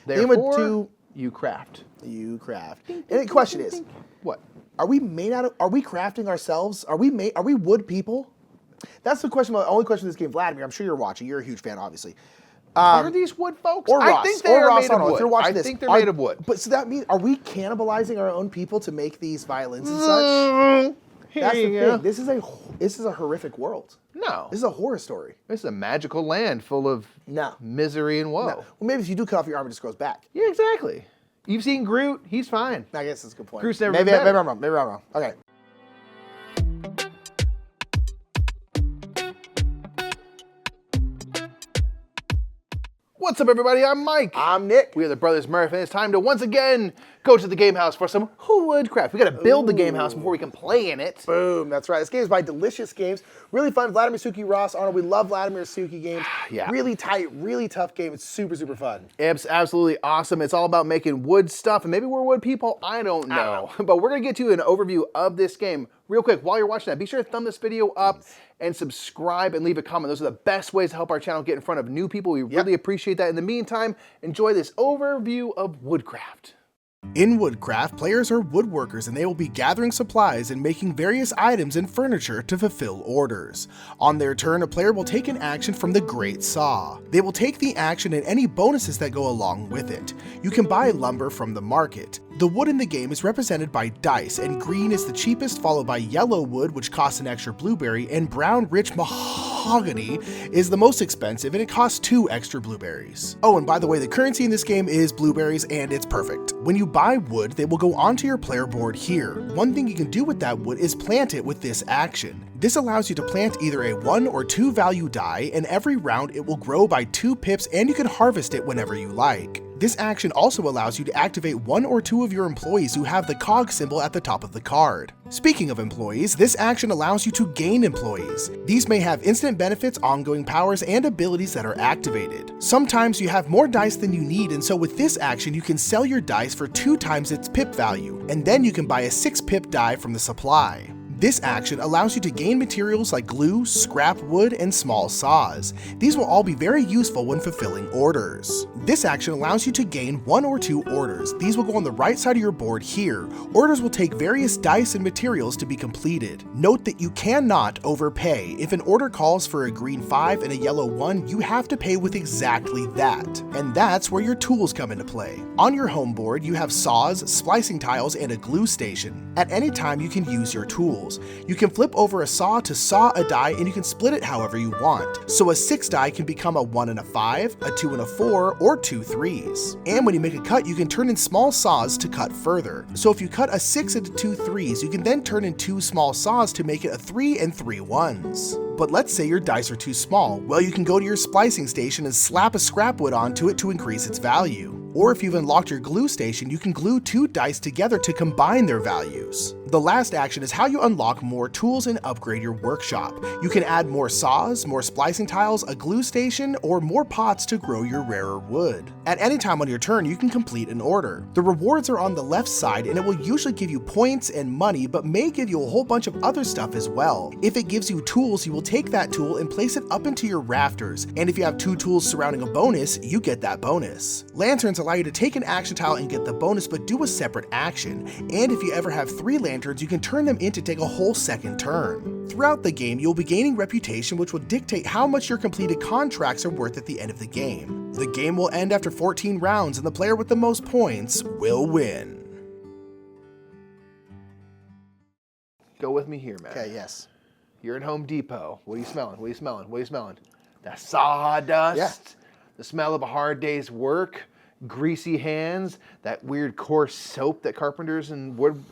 Therefore, you craft. You craft. And the question is, What? are we crafting ourselves? Are we wood people? That's the question. The only question in this game, Vladimir. I'm sure you're watching. You're a huge fan, obviously. Are these wood folks? Or Ross. I think they are made of wood. If you're watching I this, think they're made of wood. But so that means, are we cannibalizing our own people to make these violins and such? That's the thing. This is a horrific world. No. This is a horror story. This is a magical land full of misery and woe. No. Well, maybe if you do cut off your arm, it just grows back. Yeah, exactly. You've seen Groot. He's fine. I guess that's a good point. Groot's never maybe been better. I'm wrong. Maybe I'm wrong. Okay. What's up, everybody? I'm Mike. I'm Nick. We are the Brothers Murph, and it's time to once again go to the Game House for some Woodcraft. We got to build the Game House before we can play in it. Boom. That's right. This game is by Delicious Games. Really fun. Vladimir Suki, Ross, Arnold. We love Vladimir Suki games. Yeah. Really tight, really tough game. It's super, super fun. It's absolutely awesome. It's all about making wood stuff, and maybe we're wood people. I don't know. But we're going to get to an overview of this game real quick. While you're watching that, be sure to thumb this video up and subscribe and leave a comment. Those are the best ways to help our channel get in front of new people. We really appreciate that. In the meantime, enjoy this overview of Woodcraft. In Woodcraft, players are woodworkers and they will be gathering supplies and making various items and furniture to fulfill orders. On their turn, a player will take an action from the Great Saw. They will take the action and any bonuses that go along with it. You can buy lumber from the market. The wood in the game is represented by dice, and green is the cheapest, followed by yellow wood, which costs an extra blueberry, and brown rich mahogany is the most expensive, and it costs 2 extra blueberries. Oh, and by the way, the currency in this game is blueberries, and it's perfect. When you buy wood, they will go onto your player board here. One thing you can do with that wood is plant it with this action. This allows you to plant either a 1 or 2 value die, and every round it will grow by 2 pips, and you can harvest it whenever you like. This action also allows you to activate 1 or 2 of your employees who have the cog symbol at the top of the card. Speaking of employees, this action allows you to gain employees. These may have instant benefits, ongoing powers, and abilities that are activated. Sometimes you have more dice than you need, and so with this action you can sell your dice for 2 times its pip value, and then you can buy a 6 pip die from the supply. This action allows you to gain materials like glue, scrap wood, and small saws. These will all be very useful when fulfilling orders. This action allows you to gain 1 or 2 orders. These will go on the right side of your board here. Orders will take various dice and materials to be completed. Note that you cannot overpay. If an order calls for a green 5 and a yellow 1, you have to pay with exactly that. And that's where your tools come into play. On your home board, you have saws, splicing tiles, and a glue station. At any time, you can use your tools. You can flip over a saw to saw a die, and you can split it however you want. So a 6 die can become a 1 and a 5, a 2 and a 4, or 2 3s. And when you make a cut, you can turn in small saws to cut further. So if you cut a 6 into 2 3s, you can then turn in 2 small saws to make it a 3 and 3 1s. But let's say your dice are too small. Well, you can go to your splicing station and slap a scrap wood onto it to increase its value. Or if you've unlocked your glue station, you can glue 2 dice together to combine their values. The last action is how you unlock more tools and upgrade your workshop. You can add more saws, more splicing tiles, a glue station, or more pots to grow your rarer wood. At any time on your turn, you can complete an order. The rewards are on the left side, and it will usually give you points and money, but may give you a whole bunch of other stuff as well. If it gives you tools, you will take that tool and place it up into your rafters, and if you have 2 tools surrounding a bonus, you get that bonus. Lanterns allow you to take an action tile and get the bonus, but do a separate action. And if you ever have 3 lanterns, you can turn them in to take a whole second turn. Throughout the game, you'll be gaining reputation, which will dictate how much your completed contracts are worth at the end of the game. The game will end after 14 rounds, and the player with the most points will win. Go with me here, man. Okay, yes. You're at Home Depot. What are you smelling? What are you smelling? What are you smelling? That sawdust. Yeah. The smell of a hard day's work. Greasy hands, that weird coarse soap that carpenters and wood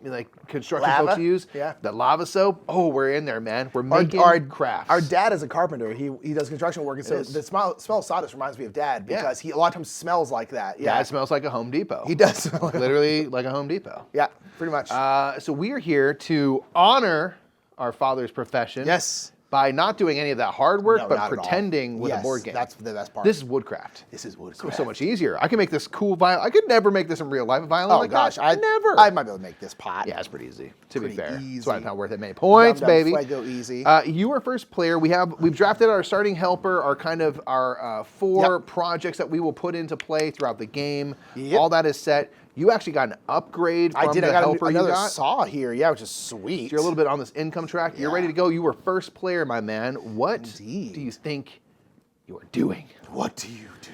like construction folks use. Yeah. The lava soap. Oh, we're in there, man. We're making crafts. Our dad is a carpenter. He does construction work, and so the smell of sawdust reminds me of Dad because he a lot of times smells like that. Yeah. Dad smells like a Home Depot. He does smell like literally like a Home Depot. Yeah, pretty much. So we are here to honor our father's profession. Yes. by not doing any of that hard work, No, but not at all. pretending with a Yes, board game. that's the best part. This is Woodcraft. This is Woodcraft. It's so much easier. I can make this cool violin. I could never make this in real life. A violin Oh like gosh, that. Never. I might be able to make this pot. Yeah, it's pretty easy. To Pretty be fair, easy. that's why it's not worth it many points, Dum Dum baby. Fuego easy. You are first player. We've drafted our starting helper, our kind of our 4 projects that we will put into play throughout the game. Yep. All that is set. You actually got an upgrade from I did. the I got helper another you got. saw here. Yeah, which is sweet. So you're a little bit on this income track. You're Yeah. ready to go. You were first player, my man. What Indeed. do you think you are doing? What do you do?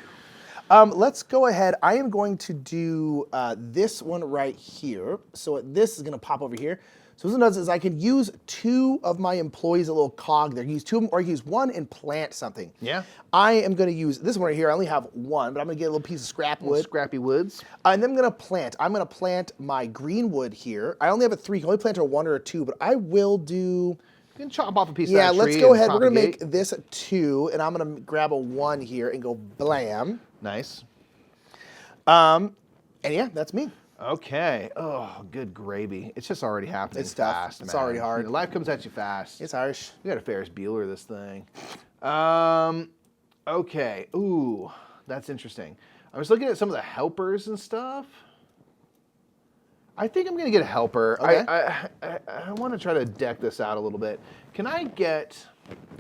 Let's go ahead. I am going to do this one right here. So this is going to pop over here. So what it does is I can use 2 of my employees, a little cog there. Use 2 of them, or I can use 1 and plant something. Yeah. I am going to use this one right here. I only have 1, but I'm going to get a little piece of scrap wood. Scrappy Woods. And then I'm going to plant. I'm going to plant my green wood here. I only have a 3. I can only plant a 1 or a 2, but I will do... You can chop off a piece of Yeah, that tree. let's go ahead. We're going to propagate. make this a 2, and I'm going to grab a 1 here and go blam. Nice. And yeah, that's me. Okay. Oh, good gravy. It's just already happening It's tough. fast, It's man. already hard. You know, life comes at you fast. It's Irish. We got a Ferris Bueller this thing. Okay. Ooh, that's interesting. I was looking at some of the helpers and stuff. I think I'm gonna get a helper. Okay. I want to try to deck this out a little bit. Can I get?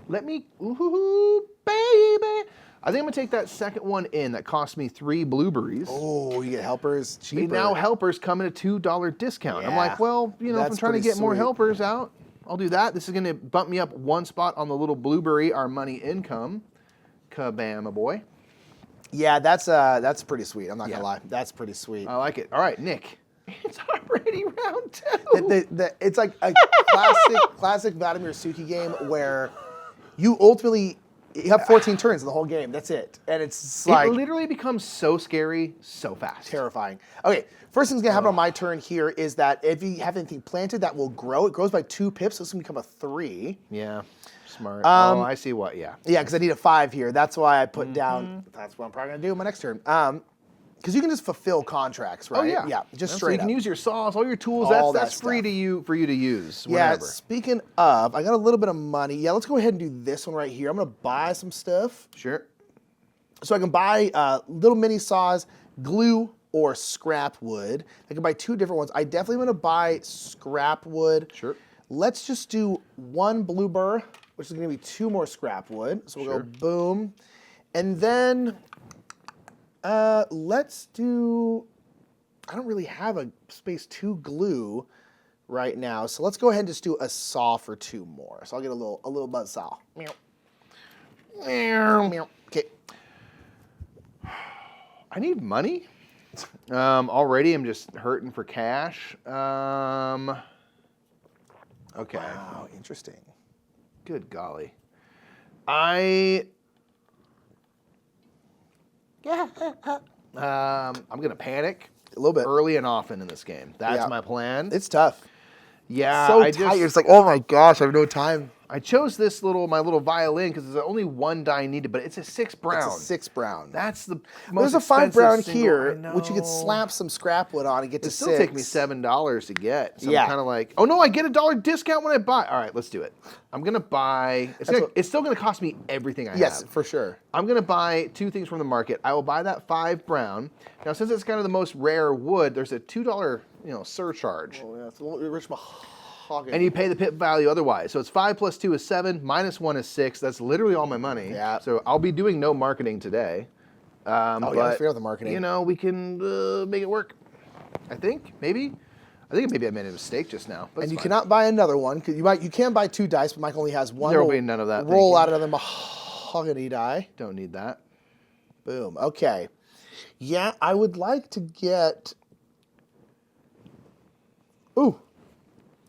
Let me. Ooh, baby. I think I'm gonna take that second one in. That cost me 3 blueberries. Oh, you get helpers cheaper. Now helpers come at a $2 discount. I'm Yeah. like, well, you know, if I'm That's trying to pretty get more sweet. helpers out, I'll do that. This is going to bump me up 1 spot on the little blueberry, our money income. Kabam, boy. Yeah, that's pretty sweet. I'm not gonna lie. That's pretty sweet. I like it. All right, Nick. It's already round 2. It's like a classic Vladimir Suki game where you ultimately you have 14 turns in the whole game. That's it, and it's It like literally becomes so scary so fast. terrifying. Okay, first thing's gonna happen on my turn here is that if you have anything planted, that will grow. It grows by 2 pips, so it's gonna become a 3. Yeah, smart. Oh, I see what, yeah. Yeah, because I need a 5 here. That's why I put down. That's what I'm probably gonna do in my next turn. Because you can just fulfill contracts, right? Oh, yeah. Yeah, just So straight you can up. use your saws, all your tools. All That's that free stuff. for you to use Yeah, whenever. speaking of, I got a little bit of money. Yeah, let's go ahead and do this one right here. I'm gonna buy some stuff. Sure. So I can buy little mini saws, glue, or scrap wood. I can buy 2 different ones. I definitely want to buy scrap wood. Sure. Let's just do 1 blue burr, which is going to be 2 more scrap wood. So we'll go boom. And then let's do, I don't really have a space to glue right now. So let's go ahead and just do a saw for 2 more. So I'll get a little buzz saw. Meow. Meow. Okay. I need money. Already I'm just hurting for cash. Okay. Wow, interesting. Good golly. I'm gonna panic A little bit. early and often in this game. That's Yeah. my plan. It's tough. Yeah, So I tight. It's like, oh my gosh, I have no time. I chose this my little violin because there's only 1 die needed, but it's a 6 brown. It's a 6 brown. That's the most There's a 5 expensive brown single- here, I which you could know. slap some scrap wood on and get to It 6. still take me $7 to get. So Yeah. I'm kind of like, oh no, I get a $1 discount when I buy. All right, let's do it. I'm gonna buy. It's still gonna cost me everything I Yes, have. for sure. I'm gonna buy 2 things from the market. I will buy that 5 brown. Now, since it's kind of the most rare wood, there's a $2 surcharge, Oh, yeah, it's a little rich mahogany. and you pay the pip value otherwise. So it's 5 plus 2 is 7, minus 1 is 6. That's literally all my money. Yeah. So I'll be doing no marketing today. I forgot the marketing. You know, we can make it work. I think maybe I made a mistake just now. But And it's you fine. cannot buy another one because you can buy 2 dice, but Mike only has 1. There will be none of that, Roll thank out another mahogany die. Don't need that. Boom. Okay. Yeah, I would like to get. Ooh,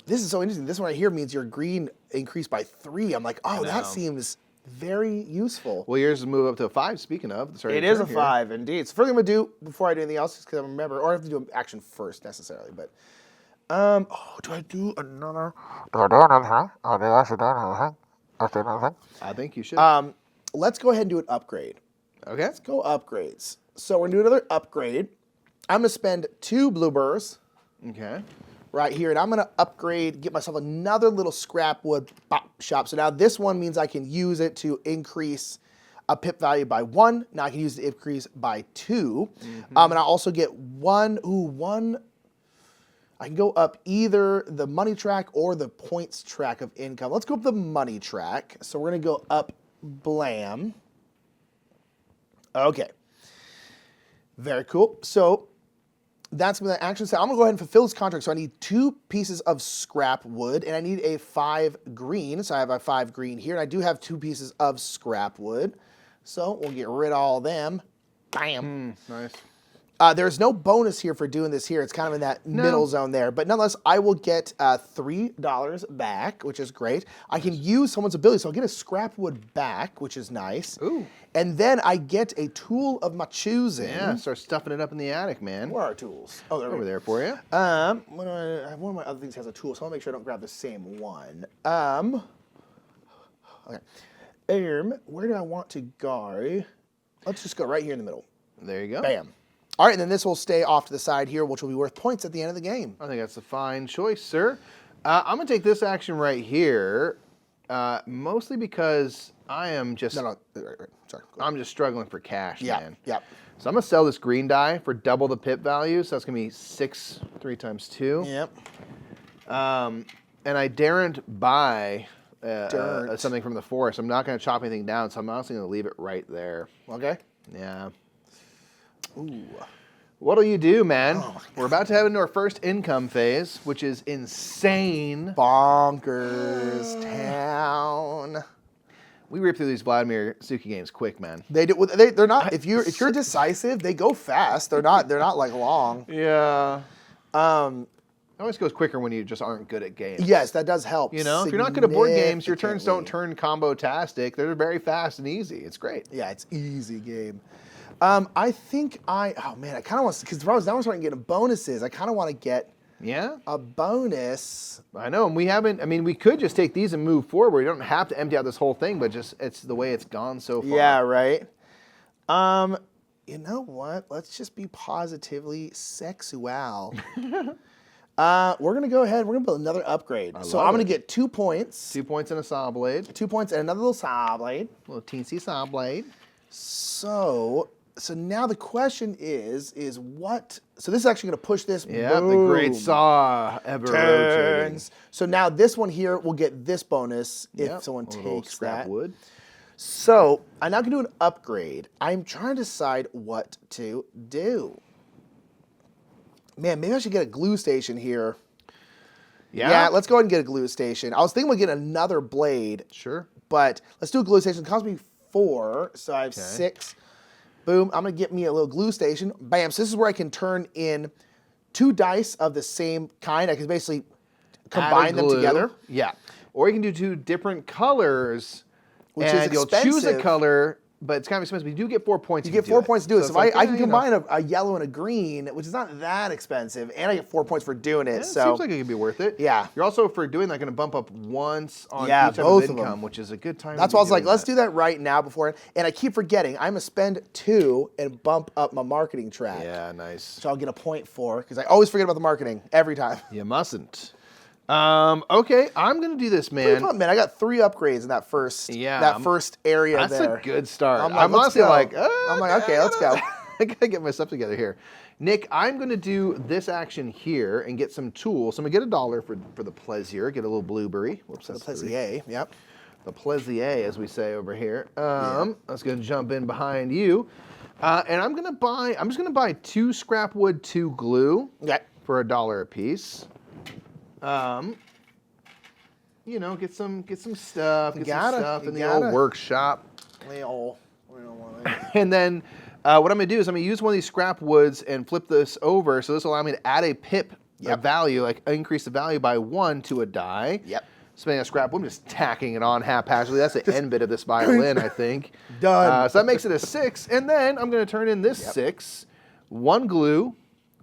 this is so interesting. This one right here means your green increased by 3. I'm like, oh, that seems very useful. Well, yours is move up to a 5. Speaking of, It is a 5 indeed. So first thing I'm gonna do before I do anything else, just because I remember, or I have to do an action first necessarily. But do I do another? I think you should. Let's go ahead and do an upgrade. Okay. Let's go upgrades. So we're gonna do another upgrade. I'm gonna spend 2 blue burrs. Okay. right here, and I'm gonna upgrade, get myself another little scrap wood shop. So now this one means I can use it to increase a pip value by 1. Now I can use the increase by 2. And I also get one. I can go up either the money track or the points track of income. Let's go up the money track. So we're gonna go up blam. Okay. Very cool. So that's what the action said. I'm gonna go ahead and fulfill this contract. So I need 2 pieces of scrap wood and I need a 5 green. So I have a 5 green here. And I do have 2 pieces of scrap wood. So we'll get rid of all them. Bam. Nice. There's no bonus here for doing this here. It's kind of in that middle zone there. But nonetheless, I will get $3 back, which is great. I can use someone's ability, so I'll get a scrap wood back, which is nice. Ooh. And then I get a tool of my choosing. Yeah, start stuffing it up in the attic, man. Where are our tools? Oh, they're Over there for you. one of my other things has a tool, so I'll make sure I don't grab the same one. Okay. Where do I want to go? Let's just go right here in the middle. There you go. Bam. All right, and then this will stay off to the side here, which will be worth points at the end of the game. I think that's a fine choice, sir. I'm going to take this action right here, mostly because I am just... Right. Sorry. I'm just struggling for cash, man. Yeah. So I'm going to sell this green die for double the pip value, so that's going to be 6, 3 times 2. Yep. And I daren't buy something from the forest. I'm not going to chop anything down, so I'm honestly going to leave it right there. Okay. Yeah. Ooh. What'll you do, man? Oh, we're about to head into our first income phase, which is insane. Bonkers town. We rip through these Vladimir Suki games quick, man. They do. They're not. If you're decisive, they go fast. They're not like long. Yeah. It always goes quicker when you just aren't good at games. Yes, that does help. You know, if you're not good at board games, your turns don't turn combo-tastic. They're very fast and easy. It's great. Yeah, it's easy game. I think I kind of want to, because the problem is now we're starting getting bonuses. I kind of want to get a bonus. I know, and we haven't, I mean, we could just take these and move forward. You don't have to empty out this whole thing, but just, it's the way it's gone so far. Yeah, right. You know what? Let's just be positively sexual. We're going to go ahead. We're going to build another upgrade. So I'm going to get 2 points. 2 points and a saw blade. 2 points and another little saw blade. Little teensy saw blade. So now the question is what? So this is actually going to push this. Yeah, the great saw ever rotating. So now this one here will get this bonus if someone takes scrap that. wood. So I now can do an upgrade. I'm trying to decide what to do. Man, maybe I should get a glue station here. Yeah, let's go ahead and get a glue station. I was thinking we'd get another blade. Sure. But let's do a glue station. It costs me 4, so I have 6. Boom, I'm gonna get me a little glue station. Bam, so this is where I can turn in 2 dice of the same kind. I can basically combine them together. Yeah, or you can do 2 different colors, which is expensive. You'll choose a color, but it's kind of expensive. But you do get 4 points. You get 4 points to do it. So if I can combine a yellow and a green, which is not that expensive, and I get 4 points for doing it. Yeah, so it seems like it could be worth it. Yeah. You're also, for doing that, going to bump up once on each type both of of income, them. which is a good time. That's why I was like, let's do that right now before. And I keep forgetting, I'm going to spend 2 and bump up my marketing track. Yeah, nice. Which I'll get a point for, because I always forget about the marketing every time. You mustn't. Okay, I'm gonna do this, man. Man, I got 3 upgrades in that first area that's there. That's a good start. I'm honestly like, okay, let's go. I gotta get my stuff together here. Nick, I'm gonna do this action here and get some tools. So I'm gonna get $1 for the plaisir, get a little blueberry. Whoops, the plaisir, yep. The plaisir, as we say over here. Let's go jump in behind you. And I'm just gonna buy 2 scrap wood, 2 glue for $1 a piece. You know, get some stuff, in the old workshop. And then what I'm gonna do is I'm gonna use one of these scrap woods and flip this over. So this will allow me to add a pip of value, like increase the value by 1 to a die. Yep. Spending a scrap wood, I'm just tacking it on haphazardly. That's the end bit of this violin, I think. Done. So that makes it a 6. And then I'm gonna turn in this 6, 1 glue,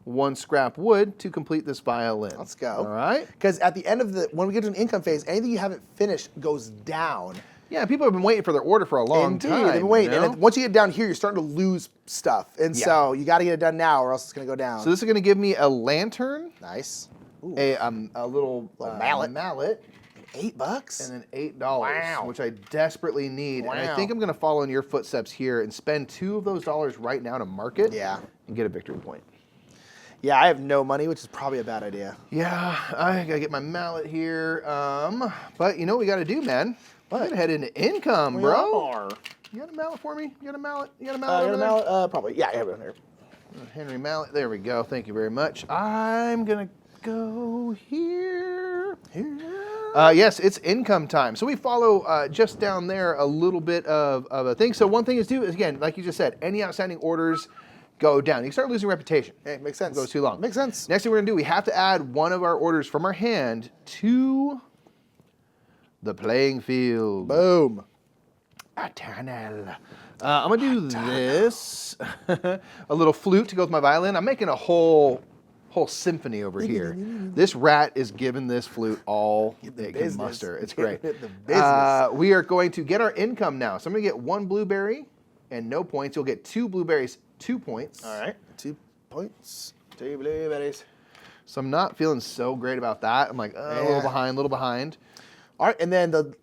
1 scrap wood to complete this violin. Let's go. All right. Because at the end of when we get to an income phase, anything you haven't finished goes down. Yeah, people have been waiting for their order for a long time. They've been waiting. You know? And once you get down here, you're starting to lose stuff. And so you got to get it done now or else it's going to go down. So this is going to give me a lantern. Nice. a little mallet. $8? And then $8, Wow. which I desperately need. And I Wow. think I'm going to follow in your footsteps here and spend 2 of those dollars right now to mark it. Yeah. And get a victory point. Yeah, I have no money, which is probably a bad idea. Yeah, I got to get my mallet here. But you know what we got to do, man? What? We got to head into income, We bro. are. You got a mallet for me? You got a mallet? You got a mallet over there? Mallet? Probably. Yeah, I have it on here. Henry Mallet. There we go. Thank you very much. I'm going to go here. Yes, it's income time. So we follow just down there a little bit of a thing. So one thing is again, like you just said, any outstanding orders go down. You start losing reputation. Hey, makes sense. It goes too long. Makes sense. Next thing we're going to do, we have to add one of our orders from our hand to the playing field. Boom. Eternal. I'm going to do this. A little flute to go with my violin. I'm making a whole symphony over here. This rat is giving this flute all it can muster. It's great. The business. We are going to get our income now. So I'm going to get 1 blueberry and no points. You'll get 2 blueberries, 2 points. All right. 2 points. 2 blueberries. So I'm not feeling so great about that. I'm like, a little behind. All right, and then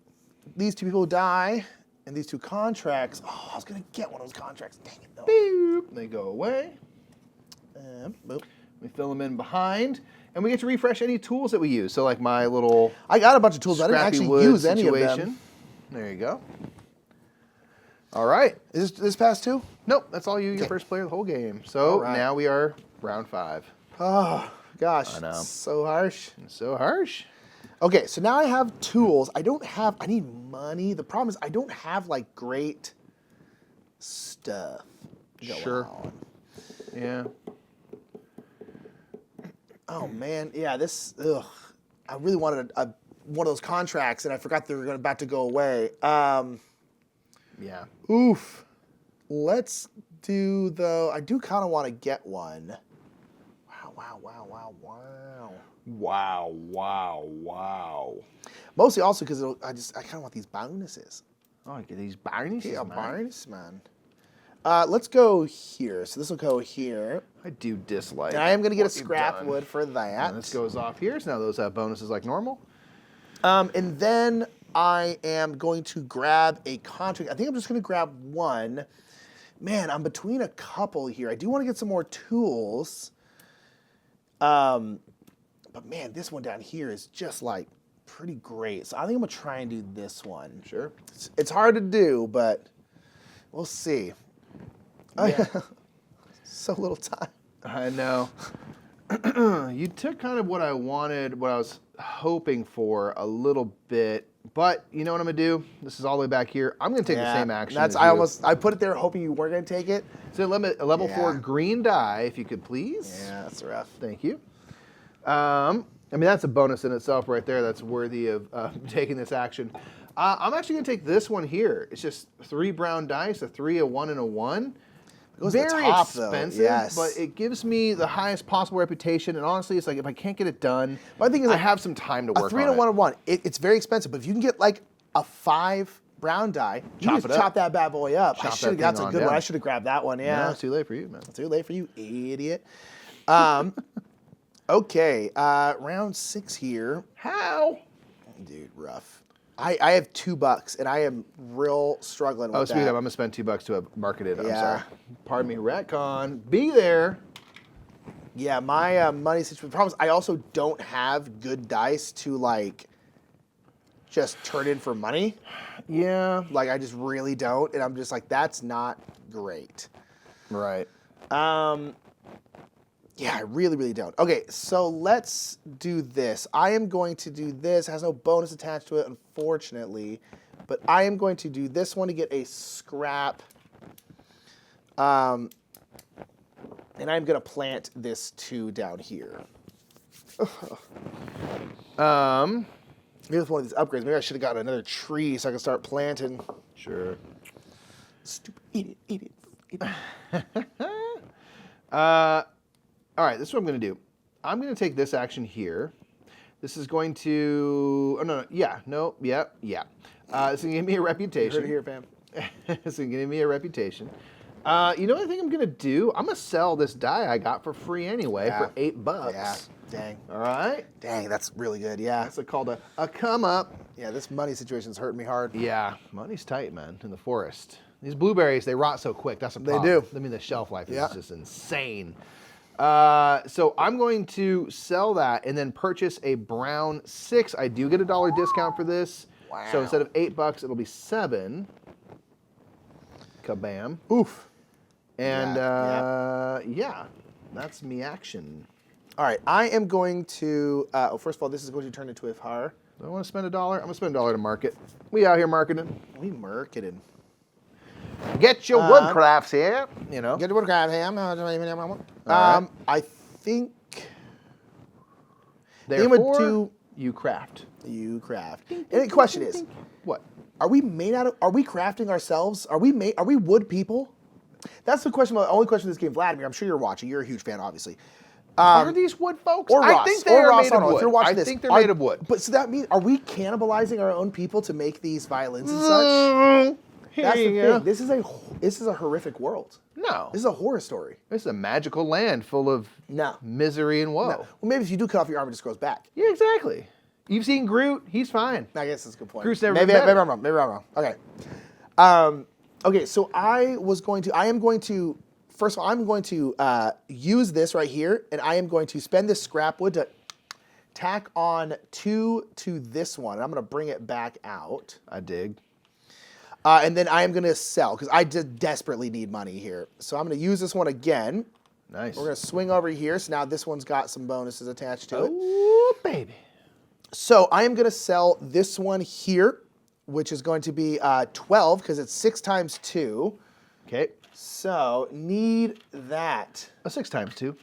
these 2 people die, and these 2 contracts. Oh, I was gonna get one of those contracts. Dang it, though. Boop. They go away. Boop. We fill them in behind, and we get to refresh any tools that we use. So like my little I got a bunch of tools. I didn't scrappy actually wood use any of situation. them. There you go. All right. Is this past 2? Nope, that's all you. Your first player of the whole game. So right. now we are round 5. Oh, gosh. I know. So harsh. So harsh. Okay, so now I have tools. I need money. The problem is I don't have, like, great stuff going on. Yeah. Oh, man. Yeah, I really wanted one of those contracts, and I forgot they were about to go away. Yeah. Oof. Let's do, though, I do kind of want to get one. Wow. Mostly also because I kind of want these bonuses. Oh, I get these bonuses, Yeah, man. bonus, man. Let's go here. So this will go here. I do dislike. And I am going to get a what you've scrap done. wood for that. And this goes off here. So now those have bonuses like normal. And then I am going to grab a contract. I think I'm just going to grab one. Man, I'm between a couple here. I do want to get some more tools. But man, this one down here is just like pretty great. So I think I'm going to try and do this one. Sure. It's hard to do, but we'll see. Yeah. So little time. I know. You took kind of what I wanted, what I was hoping for a little bit, but you know what I'm gonna do? This is all the way back here. I'm gonna take the same action. That's as you. I put it there hoping you weren't gonna take it. So a level 4 green die, if you could please. Yeah, that's rough. Thank you. I mean, that's a bonus in itself right there. That's worthy of taking this action. I'm actually gonna take this one here. It's just 3 brown dice, a 3, a 1, and a 1. It goes to the Very top, though. expensive, Yes. but it gives me the highest possible reputation. And honestly, it's like if I can't get it done, But I think I have some time to work on it. A 3 and a 1 and 1. It's very expensive, but if you can get like a 5 brown die, you Chop just it up. chop that bad boy up. Chop that That's a thing on good one. down. I should have grabbed that one. Yeah. No, it's too late for you, man. Too late for you, idiot. Okay, round 6 here. How? Dude, rough. I have $2 and I am real struggling with Oh, that. sweet. I'm gonna spend $2 to have marketed. I'm Yeah. sorry. Pardon me, retcon. Be there. Yeah, my money situation. The problem is I also don't have good dice to like just turn in for money. Yeah. Like I just really don't, and I'm just like that's not great. Right. Yeah, I really, really don't. Okay, so let's do this. I am going to do this. It has no bonus attached to it, unfortunately. But I am going to do this one to get a scrap. And I'm going to plant this 2 down here. Maybe with one of these upgrades. Maybe I should have gotten another tree so I can start planting. Sure. Stupid idiot. All right, this is what I'm going to do. I'm going to take this action here. This is going to... Oh, no. Yeah. No. Yeah. Yeah. This is going to give me a reputation. You heard it here, fam. This is going to give me a reputation. You know what I think I'm going to do? I'm going to sell this die I got for free anyway for $8. Dang. All right. Dang, that's really good. Yeah. That's called a come up. Yeah, this money situation's hurting me hard. Yeah, money's tight, man, in the forest. These blueberries, they rot so quick. That's a They problem. do. I mean, the shelf life is Yeah. just insane. So I'm going to sell that and then purchase a brown 6. I do get a $1 discount for this. Wow. So instead of $8, it'll be 7. Kabam. Oof. And Yeah, yeah, that's me action. All right, I am going to, first of all, this is going to turn into a har. Do I want to spend $1? I'm going to spend $1 to market. We out here marketing. We marketed. Get your woodcrafts here, you know. Get to work out here. right. I think Therefore, you craft. you craft. And the question is, What? are we crafting ourselves? Are we wood people? That's the question. The only question in this game, Vladimir. I'm sure you're watching. You're a huge fan, obviously. Are these wood folks? Or I Ross. think they or are Ross, made I don't of know. If wood. you're watching I this, think they're made of wood. But so that means, are we cannibalizing our own people to make these violins and such? That's the thing. This is a horrific world. No. This is a horror story. This is a magical land full of No. misery and woe. No. Well, maybe if you do cut off your arm, it just grows back. Yeah, exactly. You've seen Groot. He's fine. I guess that's a good point. Groot's never maybe, been better. maybe I'm wrong. Maybe I'm wrong. Okay. Okay, so I am going to, first of all, I'm going to use this right here, and I am going to spend this scrap wood to tack on 2 to this one. And I'm going to bring it back out. I dig. And then I am going to sell, because I just desperately need money here. So I'm going to use this one again. Nice. We're going to swing over here. So now this one's got some bonuses attached to it. Oh, baby. So I am going to sell this one here, which is going to be 12, because it's 6 times 2. Okay. So need that. A 6 times 2.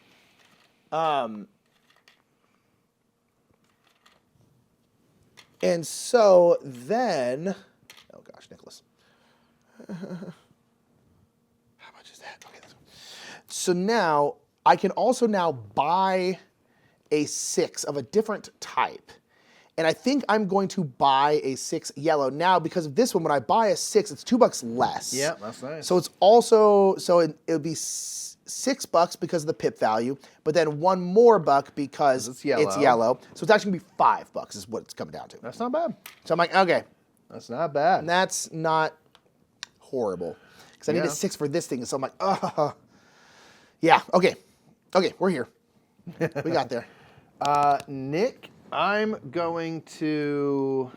And so then, oh gosh, Nicholas. How much is that? Okay, let's go. So now I can also now buy a 6 of a different type. And I think I'm going to buy a 6 yellow now, because of this one. When I buy a 6, it's $2 less. Yeah, that's nice. So it's also, it'll be $6 because of the pip value, but then $1 more because it's yellow. So it's actually gonna be $5 is what it's coming down to. That's not bad. So I'm like, okay, That's not bad. and that's not horrible, because I need Yeah. a 6 for this thing. So I'm like, oh, yeah, okay, we're here. We got there. Nick, I'm going to...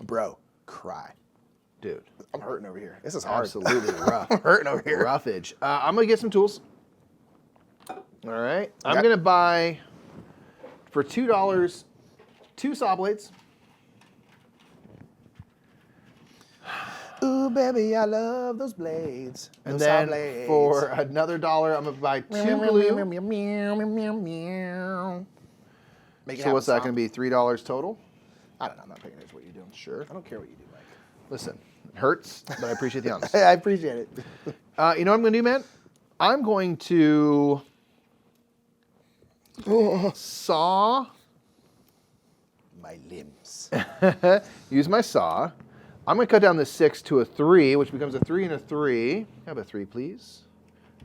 Bro, cry. Dude, I'm hurting over here. This is hard. absolutely rough. I'm hurting over here. Roughage. I'm going to get some tools. All right. I'm Okay. going to buy, for $2, 2 saw blades. Ooh, baby, I love those blades. And Those saw then blades. for another $1, I'm going to buy 2 glue. Make it So what's that happen, going to be, $3 total? I don't know. I'm not paying attention to what you're doing. Sure. I don't care what you do, Mike. Listen, it hurts, but I appreciate the honesty. I appreciate it. You know what I'm going to do, man? I'm going to saw, My limbs. use my saw. I'm going to cut down this 6 to a 3, which becomes a 3 and a 3. Have a 3, please.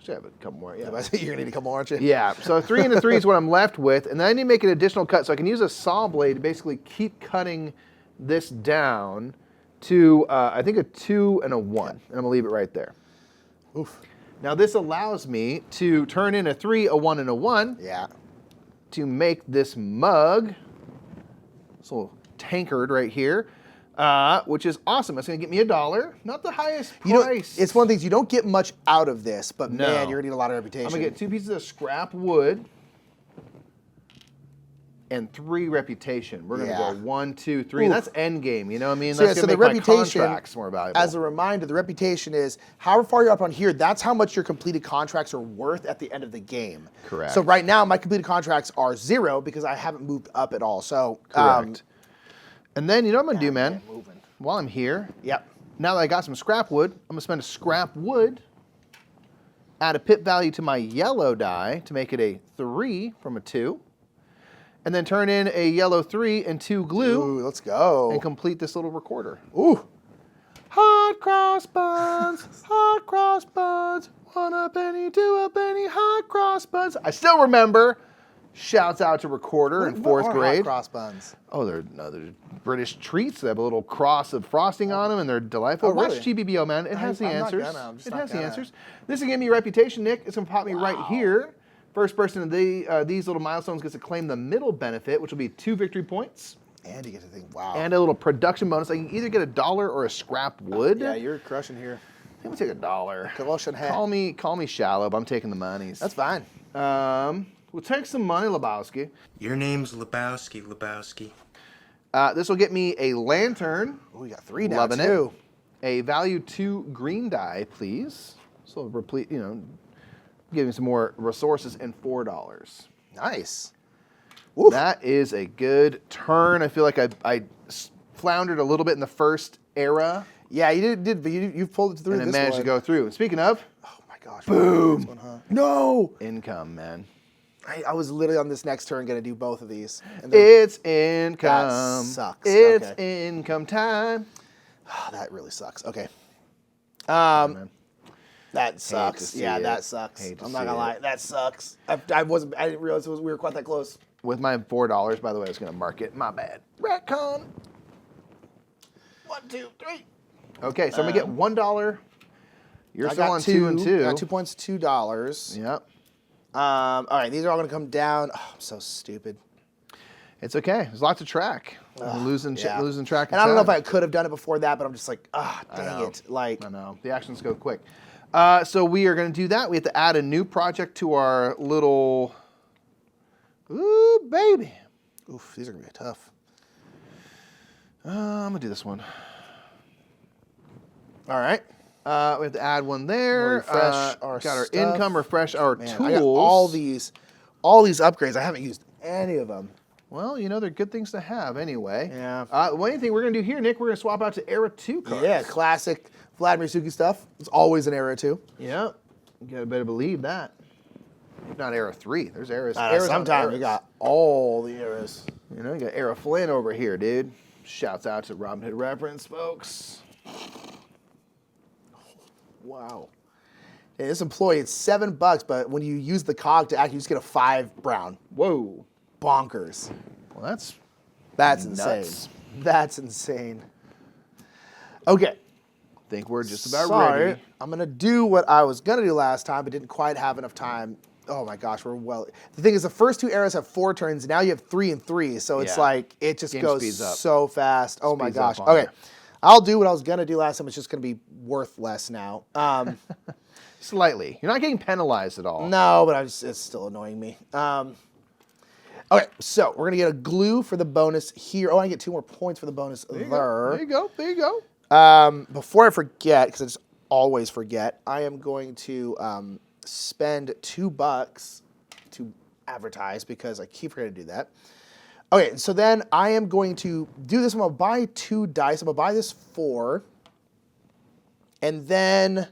Should have a couple more. Yeah. You're gonna need a couple more, aren't you? Yeah. So a 3 and a 3 is what I'm left with, and then I need to make an additional cut, so I can use a saw blade to basically keep cutting this down to I think a 2 and a 1, and I'm gonna leave it right there. Oof. Now this allows me to turn in a 3, a 1, and a 1 Yeah. to make this mug, this little tankard right here, which is awesome. That's gonna get me $1. Not the highest You know, price. it's one of the things, you don't get much out of this, but No. man, you're gonna need a lot of reputation. I'm gonna get 2 pieces of scrap wood and 3 reputation. We're gonna Yeah. go 1, 2, 3. Oof. That's end game. You know what I mean? So, That's yeah, so gonna the make my reputation, contracts more valuable. as a reminder, the reputation is however far you're up on here, that's how much your completed contracts are worth at the end of the game. Correct. So right now, my completed contracts are 0 because I haven't moved up at all. So, Correct. And then you know what I'm gonna do, man? man, moving. While I'm here, Yep. now that I got some scrap wood, I'm gonna spend a scrap wood, add a pip value to my yellow die to make it a 3 from a 2, and then turn in a yellow 3 and 2 glue Ooh, let's go. and complete this little recorder. Ooh. Hot cross buns, 1 a penny, 2 a penny, hot cross buns. I still remember Shouts out to Recorder in 4th grade. Hot cross buns? Oh, they're British treats. They have a little cross of frosting on them, and they're delightful. Oh, really? Watch GBBO, man. It has the I'm not answers. gonna. I'm just It not has the gonna. answers. This is going to give me a reputation, Nick. It's going to pop me right here. First person in these little milestones gets to claim the middle benefit, which will be 2 victory points. And you get to think, wow. And a little production bonus. I can either get $1 or a scrap wood. Yeah, you're crushing here. I'm going to take $1. Colossian hat. Call me shallow, but I'm taking the monies. That's fine. We'll take some money, Lebowski. Your name's Lebowski. This will get me a lantern. Oh, we got 3 now, Loving too. it. A value 2 green die, please. So replete, give me some more resources and $4. Nice. Oof. That is a good turn. I feel like I floundered a little bit in the first era, Yeah, you did, but you've pulled it through and I this managed one. to go through. And speaking of, Oh, my gosh. Boom. This one, huh? No. income, man. I was literally on this next turn going to do both of these. And then, It's income. That sucks. It's Okay. income time. that really sucks. Okay. Man. That sucks. see Yeah, it. that sucks. Hate to I'm not see gonna it. lie. That sucks. I didn't realize we were quite that close. With my $4, by the way, I was going to mark it. My bad. Retcon. 1, 2, 3. Okay, so I'm going to get $1. You're I still got on 2 and 2. Got 2 points, $2. Yep. All right, these are all gonna come down. Oh, I'm so stupid. It's okay. There's lots of track. I'm losing Yeah. losing track of And I don't know if time. I could have done it before that, but I'm just like, dang know. it. Like, I know. The actions go quick. So we are going to do that. We have to add a new project to our little... Ooh, baby. oof, these are gonna be tough. I'm going to do this one. All right. We have to add one there. We'll refresh our got our stuff. income, refresh our Man, tools. I got all these upgrades. I haven't used any of them. Well, they're good things to have anyway. Yeah. One thing we're going to do here, Nick, we're going to swap out to Era 2 cards. Yeah, classic Vladimir Suki stuff. It's always an era 2. Yep. You got to better believe that. If not Era 3. There's eras. eras on Sometimes eras. we got all the eras. You got Era Flynn over here, dude. Shouts out to Robin Hood reference, folks. Wow. Yeah, this employee, it's $7, but when you use the cog to act, you just get a 5 brown. Whoa. Bonkers. Well, that's That's nuts. insane. That's insane. Okay. I think we're just about Sorry. ready. I'm going to do what I was going to do last time, but didn't quite have enough time. Oh my gosh, we're well. The thing is, the first 2 eras have 4 turns. Now you have 3 and 3. So it's Yeah. like, it just Game goes speeds up. so fast. Oh my Speeds up gosh. on Okay. you. I'll do what I was going to do last time. It's just going to be worth less now. Slightly. You're not getting penalized at all. No, but it's still annoying me. Okay, so we're going to get a glue for the bonus here. Oh, I get 2 more points for the bonus there. There you go. There you go. Before I forget, because I just always forget, I am going to spend $2 to advertise because I keep forgetting to do that. Okay, so then I am going to do this. I'm going to buy 2 dice. I'm going to buy this 4. And then,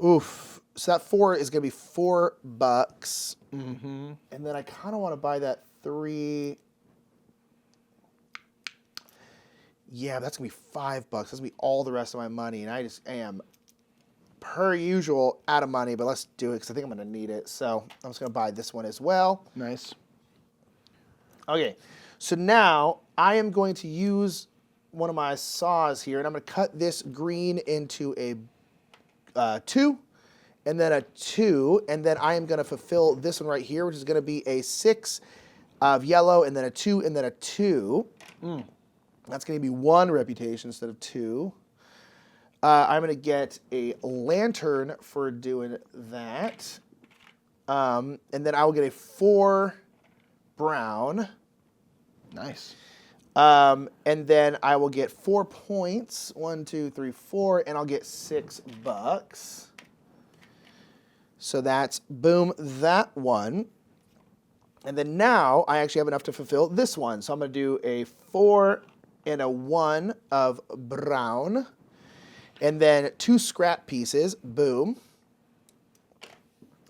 oof. So that 4 is going to be $4. Mm-hmm. And then I kind of want to buy that 3. Yeah, that's going to be $5. That's going to be all the rest of my money. And I just am, per usual, out of money. But let's do it because I think I'm going to need it. So I'm just going to buy this one as well. Nice. Okay, so now I am going to use one of my saws here, and I'm going to cut this green into a 2, and then a 2, and then I am going to fulfill this one right here, which is going to be a 6 of yellow, and then a 2, and then a 2. That's going to be 1 reputation instead of 2. I'm going to get a lantern for doing that, and then I will get a 4 brown. Nice. And then I will get 4 points. 1, 2, 3, 4, and I'll get $6. So that's boom, that one. And then now I actually have enough to fulfill this one. So I'm going to do a 4 and a 1 of brown. And then 2 scrap pieces, boom,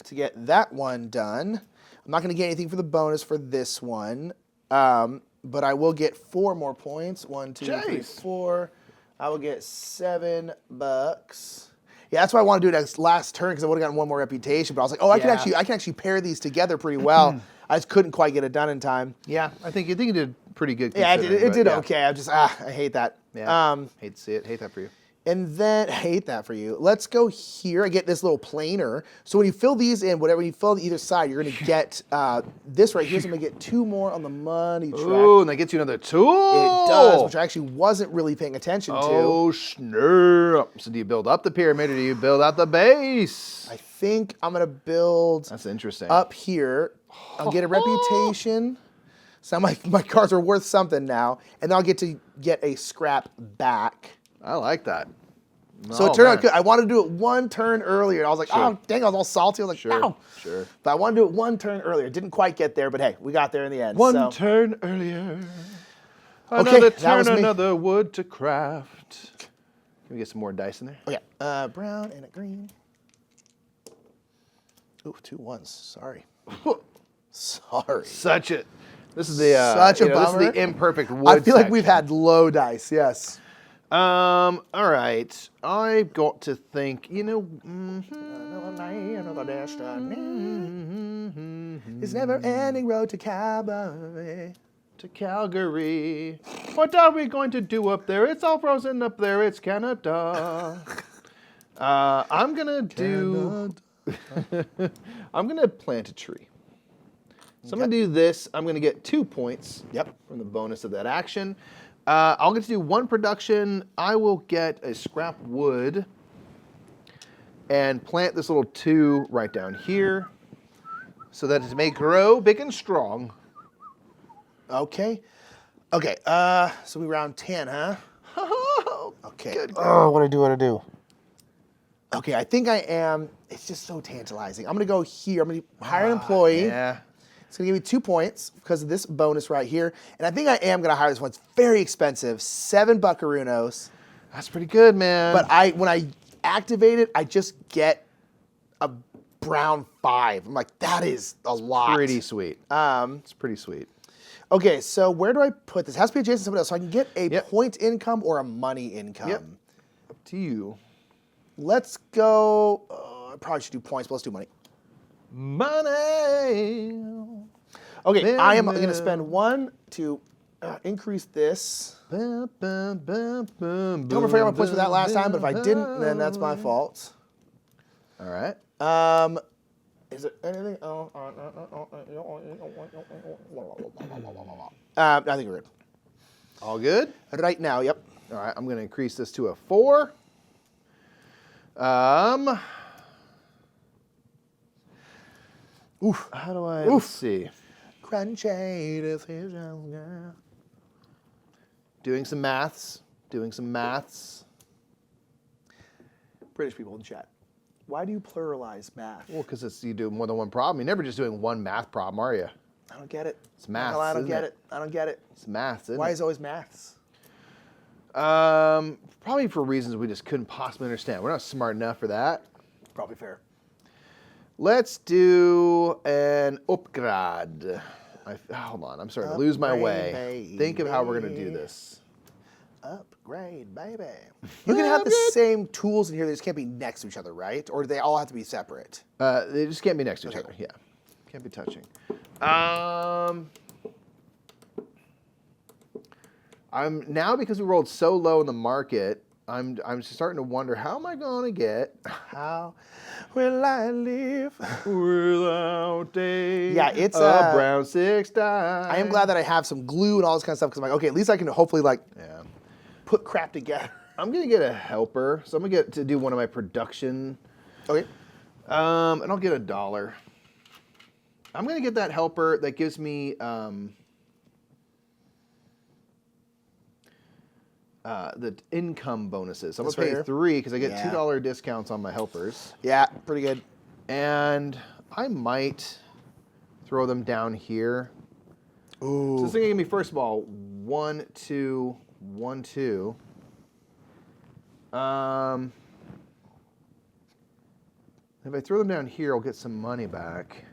to get that one done. I'm not going to get anything for the bonus for this one, but I will get 4 more points. 1, 2, 3, Jeez. 4. I will get $7. Yeah, that's why I want to do it as last turn because I would have gotten 1 more reputation. But I was like, oh, I can Yeah. actually pair these together pretty well. I just couldn't quite get it done in time. Yeah, I think you did pretty good. Yeah, it considering, did but yeah. okay. I hate that. Yeah. Hate to see it. Hate that for you. And then, hate that for you. Let's go here. I get this little planer. So when you fill these in, whatever you fill on either side, you're going to get this right here. So I'm going to get 2 more on the money track. Ooh, and that gets you another tool. It does, which I actually wasn't really paying attention to. Oh, snap. So do you build up the pyramid or do you build out the base? I think I'm going to build That's interesting. up here. I'll get a reputation. So my cards are worth something now. And then I'll get to get a scrap back. I like that. So it turned out good. I wanted to do it 1 turn earlier. I was like, oh, dang, I was all salty. I was like, no. Sure. But I wanted to do it 1 turn earlier. Didn't quite get there, but hey, we got there in the end. One turn earlier. Okay, Another that turn, was me. another wood to craft. Can we get some more dice in there? Okay, brown and a green. Ooh, 2 1s. Sorry. Sorry. This is the Such a This bummer. is the imperfect wood. I feel like we've section. had low dice, yes. All right. I've got to think. It's never ending road to Calvary. To Calgary. What are we going to do up there? It's all frozen up there. It's Canada. I'm gonna do. I'm gonna plant a tree. So I'm gonna do this. I'm gonna get 2 points. Yep. From the bonus of that action. I'll get to do 1 production. I will get a scrap wood and plant this little 2 right down here so that it may grow big and strong. Okay. Okay, so we round 10, huh? Okay. Good. Oh, what do I do? Okay, I think I am. It's just so tantalizing. I'm gonna go here. I'm gonna hire an employee. Yeah. It's gonna give me 2 points because of this bonus right here. And I think I am gonna hire this one. It's very expensive, 7 buckaroos. That's pretty good, man. But when I activate it, I just get a brown 5. I'm like, that is a lot. pretty sweet. It's pretty sweet. Okay, so where do I put this? It has to be adjacent to somebody else, so I can get a Yep. point income or a money income. Yep. Up to you. Let's go. I probably should do points, but let's do money. Money. Okay, I am going to spend 1 to increase this. Bum, bum, bum, bum, Don't forget my points for that last time, but if I didn't, then that's my fault. All right. Is there anything else? I think we're good. All good? Right now, yep. All right, I'm going to increase this to a 4. Oof. How do I, let's see. Crunchy decisions, girl. Doing some maths. British people in chat. Why do you pluralize math? Well, because you do more than 1 problem. You're never just doing 1 math problem, are you? I don't get it. It's maths, I don't isn't get it? it. I don't get it. It's maths, isn't Why it? is it always maths? Probably for reasons we just couldn't possibly understand. We're not smart enough for that. Probably fair. Let's do an upgrade. Hold on, I'm starting to lose my Upgrade, way. baby. Think of how we're going to do this. Upgrade, baby. You can have the same tools in here. They just can't be next to each other, right? Or do they all have to be separate? They just can't be next to each other. Yeah, can't be touching. I'm now, because we rolled so low in the market, I'm starting to wonder, how am I going to get How will I live? without a Yeah, it's a brown 6 die? I am glad that I have some glue and all this kind of stuff because I'm like, okay, at least I can hopefully like Yeah. put crap together. I'm gonna get a helper, so I'm gonna get to do one of my production. Okay. And I'll get $1. I'm gonna get that helper that gives me the income bonuses. So I'm This gonna right pay here? 3 because I get Yeah. $2 discounts on my helpers, Yeah, pretty good. and I might throw them down here. Ooh. So this is gonna give me, first of all, 1, 2, 1, 2. If I throw them down here, I'll get some money back.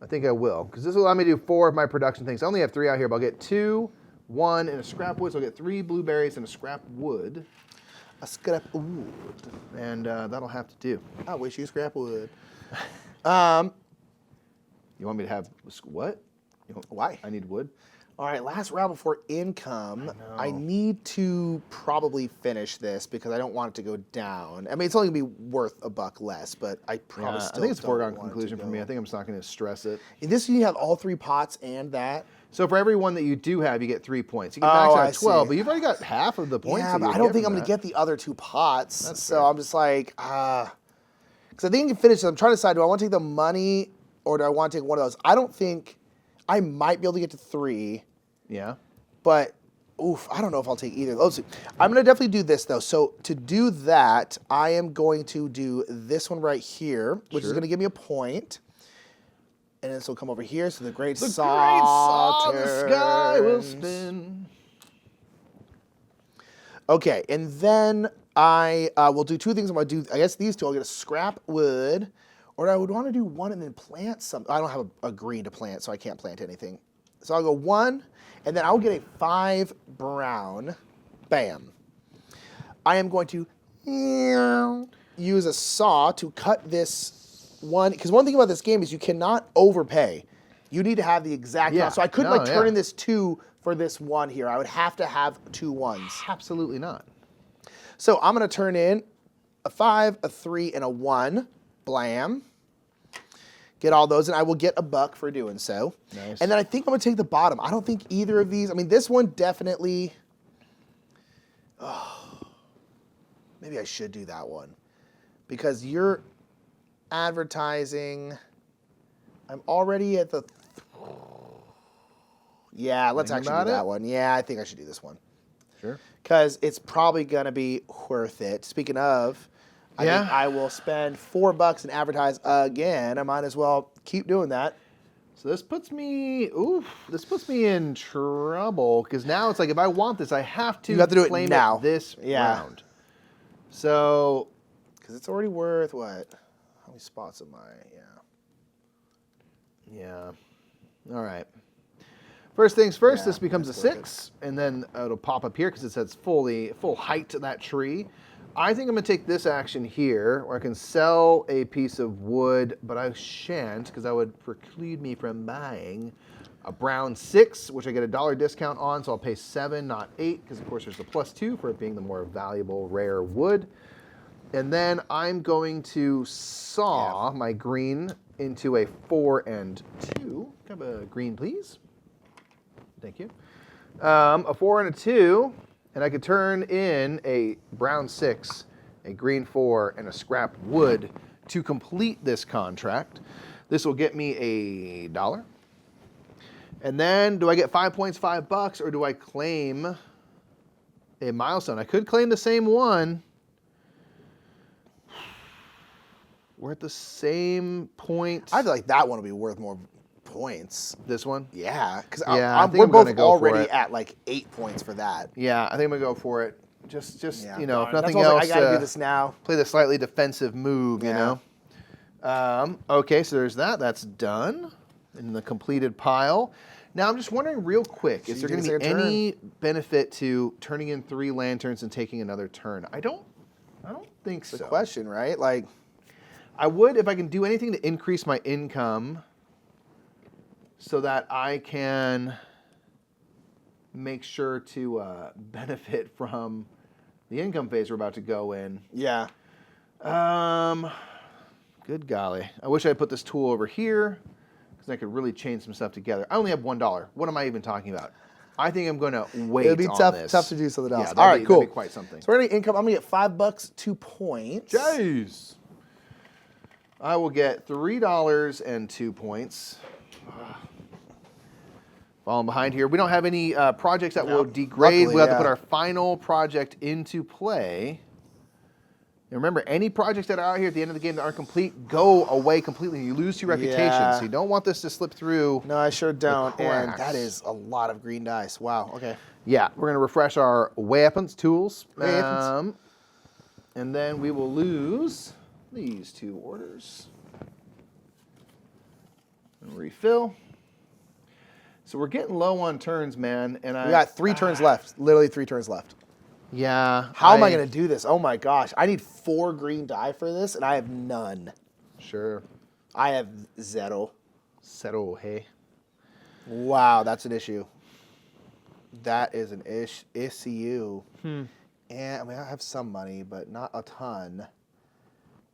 I think I will, because this will allow me to do 4 of my production things. I only have 3 out here, but I'll get 2, 1, and a scrap wood. So I'll get 3 blueberries and a scrap wood, A scrap wood. and that'll have to do. I wish you scrap wood. You want me to have what? Why? I need wood. All right, last round before income. I need to probably finish this because I don't want it to go down. I mean, it's only gonna be worth $1 less, but I probably still I think it's a foregone don't want it conclusion to for me. go. I think I'm just not going to stress it. In this, you have all 3 pots and that. So for every one that you do have, you get 3 points. You can Oh, max out I at 12, see. but you've already got half of the points. Yeah, that but you I don't get think I'm from going to that. get the other 2 pots. That's so fair. I'm just like, because I think I can finish it. I'm trying to decide, do I want to take the money or do I want to take one of those? I don't think I might be able to get to 3, Yeah. but oof, I don't know if I'll take either of those 2. I'm going to definitely do this though. So to do that, I am going to do this one right here, which is going to give me a point. And this will come over here, so the great saw the sky will turns. spin. Okay, and then I will do 2 things. I'm going to do, I guess these 2. I'll get a scrap wood, or I would want to do 1 and then plant something. I don't have a green to plant, so I can't plant anything. So I'll go 1, and then I'll get a 5 brown. Bam. I am going to use a saw to cut this one, because one thing about this game is you cannot overpay. You need to have the exact amount. So I couldn't turn in this 2 for this 1 here. I would have to have 2 1s. Absolutely not. So I'm going to turn in a 5, a 3, and a 1. Blam. Get all those, and I will get $1 for doing so. Nice. And then I think I'm going to take the bottom. I don't think either of these, I mean, this one definitely, maybe I should do that one. Because you're advertising, I'm already at the, yeah, let's Thinking actually do about that it? one. Yeah, I think I should do this one. Sure. Because it's probably going to be worth it. Speaking of, I think I will spend $4 and advertise again. I might as well keep doing that. So this puts me, in trouble because now it's like if I want this, I have to You have to do it claim now. it this Yeah. round. So Because it's already worth what? How many spots am I? yeah, all right. First things first, Yeah, this becomes a that's worth 6, and then it'll pop up here because it says full height to that tree. I think I'm going to take this action here, where I can sell a piece of wood, but I shan't because that would preclude me from buying a brown 6, which I get a $1 discount on, so I'll pay 7, not 8, because of course there's the +2 for it being the more valuable, rare wood. And then I'm going to saw my green into a 4 and 2. Can I have a green, please? Thank you. A 4 and a 2, and I could turn in a brown 6, a green 4, and a scrap wood to complete this contract. This will get me $1. And then, do I get 5 points, $5, or do I claim a milestone? I could claim the same one. We're at the same point. I feel like that one will be worth more points. This one? Yeah, because Yeah, I think we're I'm gonna both go for already it. at like 8 points for that. Yeah, I think I'm gonna go for it. Just Yeah, you know, if darn. That's nothing why I was else, like, I gotta do this now. play the slightly defensive move, you Yeah. know. Okay, so there's that. That's done in the completed pile. Now I'm just wondering, real quick, is you there going take to a be second any benefit to turning in 3 lanterns and taking another turn? I don't think so. The question, right? Like, I would if I can do anything to increase my income so that I can make sure to benefit from the income phase we're about to go in. yeah. Good golly. I wish I had put this tool over here because I could really chain some stuff together. I only have $1. What am I even talking about? I think I'm going to wait It'd be on tough this. to do something else. Yeah, All right, cool. That'd be quite something. So we're gonna income. I'm gonna get $5, 2 points. Jeez. I will get $3 and 2 points. Falling behind here. We don't have any projects that will degrade. Luckily, We'll have to put yeah. our final project into play. And remember, any projects that are out here at the end of the game that aren't complete go away completely. You lose your reputation. Yeah. So you don't want this to slip through. No, I sure don't. And cracks. that is a lot of green dice. Wow. Okay. Yeah, we're going to refresh our weapons, tools. Weapons. And then we will lose these 2 orders. And refill. So we're getting low on turns, man. And We got 3 turns left. Literally 3 turns left. Yeah. How am I going to do this? Oh my gosh. I need 4 green die for this, and I have none. Sure. I have 0. Settle, hey. Wow, that's an issue. That is an issue. And I mean, I have some money, but not a ton.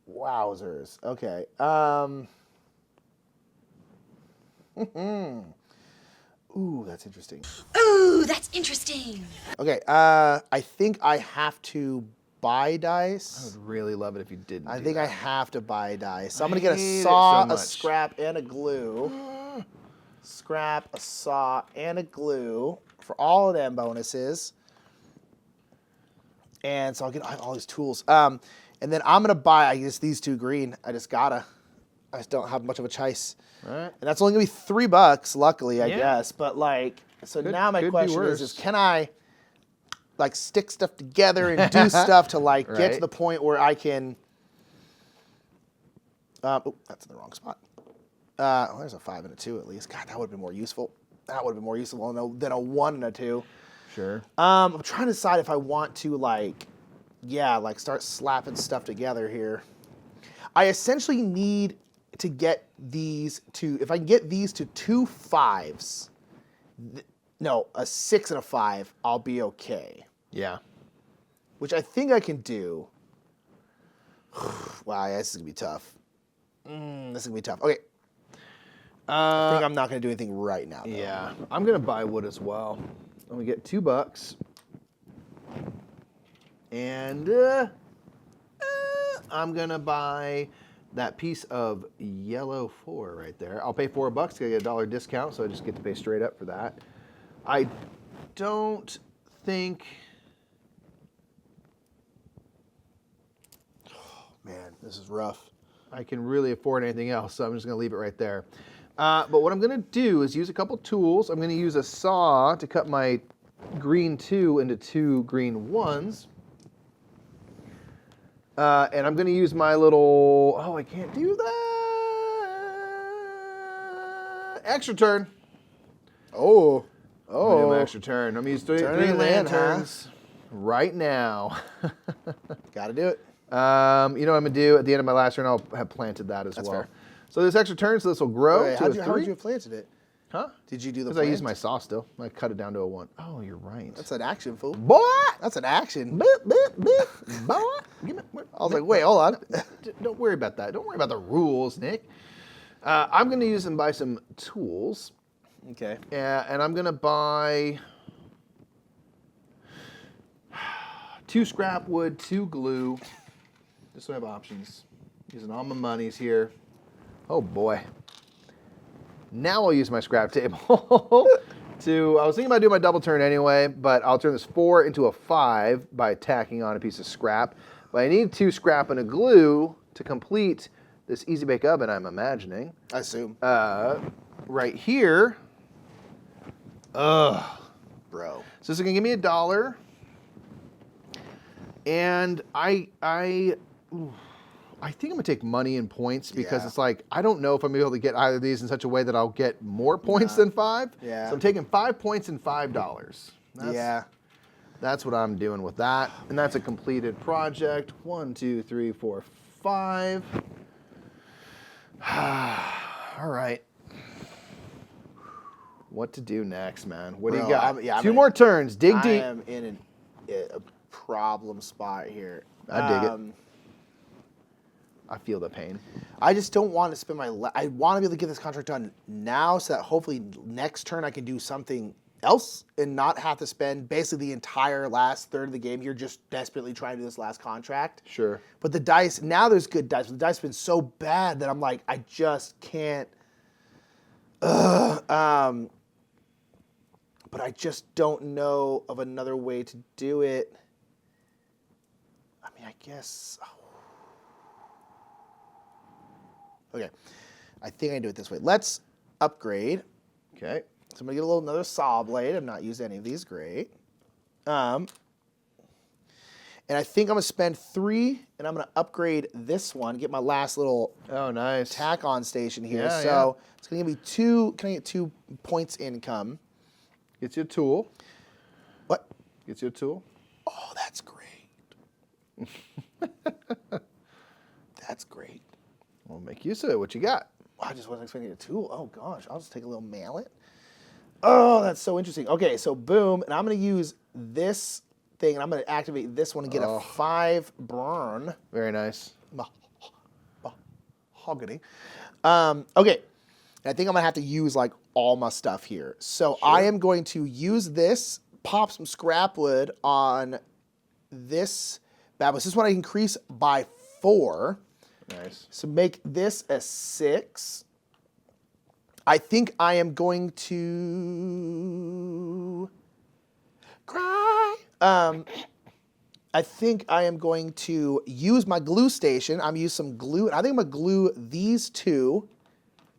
Wowzers. Okay. Ooh, that's interesting. Ooh, that's interesting. Okay. I think I have to buy I dice. would really love it if you didn't. I do think that. I have to buy dice. So I'm I gonna get a hate it saw, so a much. scrap, and a glue. Scrap, a saw, and a glue for all of them bonuses. And so I'll get all these tools. And then I'm gonna buy, I guess, these 2 green. I just don't have much of a choice. All right. And that's only gonna be $3, luckily, I Yeah. guess. But like, so now my could be question is worse. can I like stick stuff together and do stuff to like get to Right. the point where I can? Oh, that's in the wrong spot. Well, there's a 5 and a 2 at least. God, that would have been more useful. That would have been more useful than a 1 and a 2. Sure. I'm trying to decide if I want to like start slapping stuff together here. I essentially need to get these to, if I can get these to 2 5s, no, a 6 and a 5, I'll be okay. Yeah. Which I think I can do. Wow, yeah, this is gonna be tough. This is gonna be tough. Okay. I think I'm not gonna do anything right now, though. Yeah. I'm gonna buy wood as well. I'm gonna get $2. And I'm gonna buy that piece of yellow 4 right there. I'll pay $4 to get a $1 discount, so I just get to pay straight up for that. I don't think. Man, this is rough. I can really afford anything else, so I'm just gonna leave it right there. But what I'm gonna do is use a couple tools. I'm gonna use a saw to cut my green 2 into 2 green 1s. And I'm gonna use my little, I can't do that. Extra turn. Oh. I'm gonna do my extra turn. I'm gonna use three Turn it in, lanterns right now. Gotta do it. You know what I'm gonna do? At the end of my last turn, I'll have planted that as That's well. fair. So this extra turn, so this will grow Wait, to how a would 3. you have planted it? Huh? Did you do the Because I used my plant? saw still. I cut it down to a 1. Oh, you're right. That's an action, fool. Boy! That's an action. Boop, boop, boop. Boy! Give me, I was like, wait, hold on. Don't worry about that. Don't worry about the rules, Nick. I'm going to use and buy some tools. Okay. And I'm going to buy 2 scrap wood, 2 glue. Just so I have options. Using all my monies here. Oh, boy. Now I'll use my scrap table. I was thinking about doing my double turn anyway, but I'll turn this 4 into a 5 by tacking on a piece of scrap. But I need 2 scrap and a glue to complete this easy bake oven, I'm imagining. I assume. Right here. Bro. So this is gonna give me $1. And I think I'm gonna take money and points because Yeah. it's like, I don't know if I'm able to get either of these in such a way that I'll get more points than 5. Yeah. So I'm taking 5 points and $5. Yeah. That's what I'm doing with that. And that's a completed project. 1, 2, 3, 4, 5. All right. What to do next, man? What do you Bro, got? I'm 2 more turns. Dig I deep. am in a problem spot here. I dig it. I feel the pain. I just don't want to spend I want to be able to get this contract done now so that hopefully next turn I can do something else and not have to spend basically the entire last third of the game here just desperately trying to do this last contract. Sure. But the dice, now there's good dice, but the dice have been so bad that I'm like, I just can't. But I just don't know of another way to do it. I mean, I guess. Okay, I think I can do it this way. Let's upgrade. Okay. So I'm gonna get another saw blade. I've not used any of these. Great. And I think I'm gonna spend 3, and I'm gonna upgrade this one. Get my last little Oh, nice. tack on station here. Yeah, So it's gonna give me 2. Can I get 2 points income? Gets you a tool. What? Gets you a tool. Oh, that's great. That's great. We'll make use of it. What you got? I just wasn't expecting a tool. Oh gosh, I'll just take a little mallet. Oh, that's so interesting. Okay, so boom, and I'm gonna use this thing, and I'm gonna activate this one and get a 5 burn. Very nice. Mahogany. Okay, and I think I'm gonna have to use like all my stuff here. So I am going to use this, pop some scrap wood on this bad boy. This one I increase by 4. Nice. So make this a 6. I think I am going to cry. I think I am going to use my glue station. I'm gonna use some glue. I think I'm gonna glue these two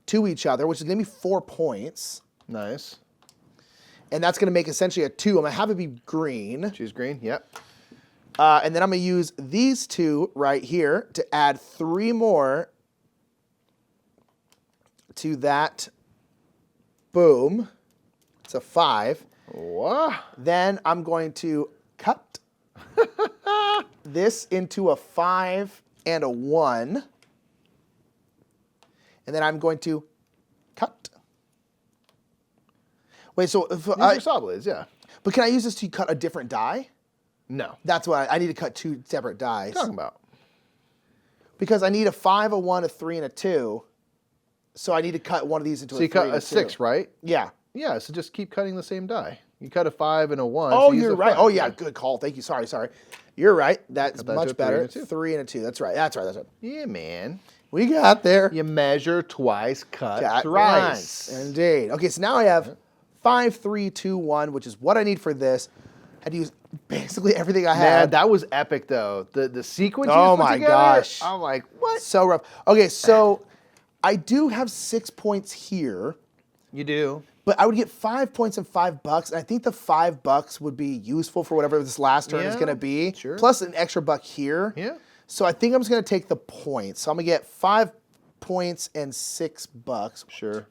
to each other, which is gonna be 4 points. Nice. And that's gonna make essentially a 2. I'm gonna have it be green. Choose green. Yep. And then I'm gonna use these two right here to add 3 more to that. Boom. It's a 5. Wow. Then I'm going to cut this into a 5 and a 1. And then I'm going to cut. Wait, so if These are saw blades, yeah. but can I use this to cut a different die? No. That's what I need to cut 2 separate dies. What are you talking about? Because I need a 5, a 1, a 3, and a 2. So I need to cut one of these into So a you 3 cut and a 2. 6, right? Yeah. Yeah, so just keep cutting the same die. You cut a 5 and a 1. Oh, so use you're a right. 5. Oh, yeah. Good call. Thank you. Sorry. You're right. That's Cut that to much a 3 better. and a 2. 3 and a 2. That's right. That's right. Yeah, man. We got there. You measure twice, cut Got thrice. once. Indeed. Okay, so now I have 5, 3, 2, 1, which is what I need for this. I had to use basically everything I Man, had. that was epic, though. The sequence Oh you put my together, gosh. I'm like, what? So rough. Okay, so I do have 6 points here, You do. but I would get 5 points and $5, and I think the $5 would be useful for whatever this last turn is Yeah, going to be. sure. Plus an extra buck here. Yeah. So I think I'm just going to take the points. So I'm going to get 5 points and $6. Sure.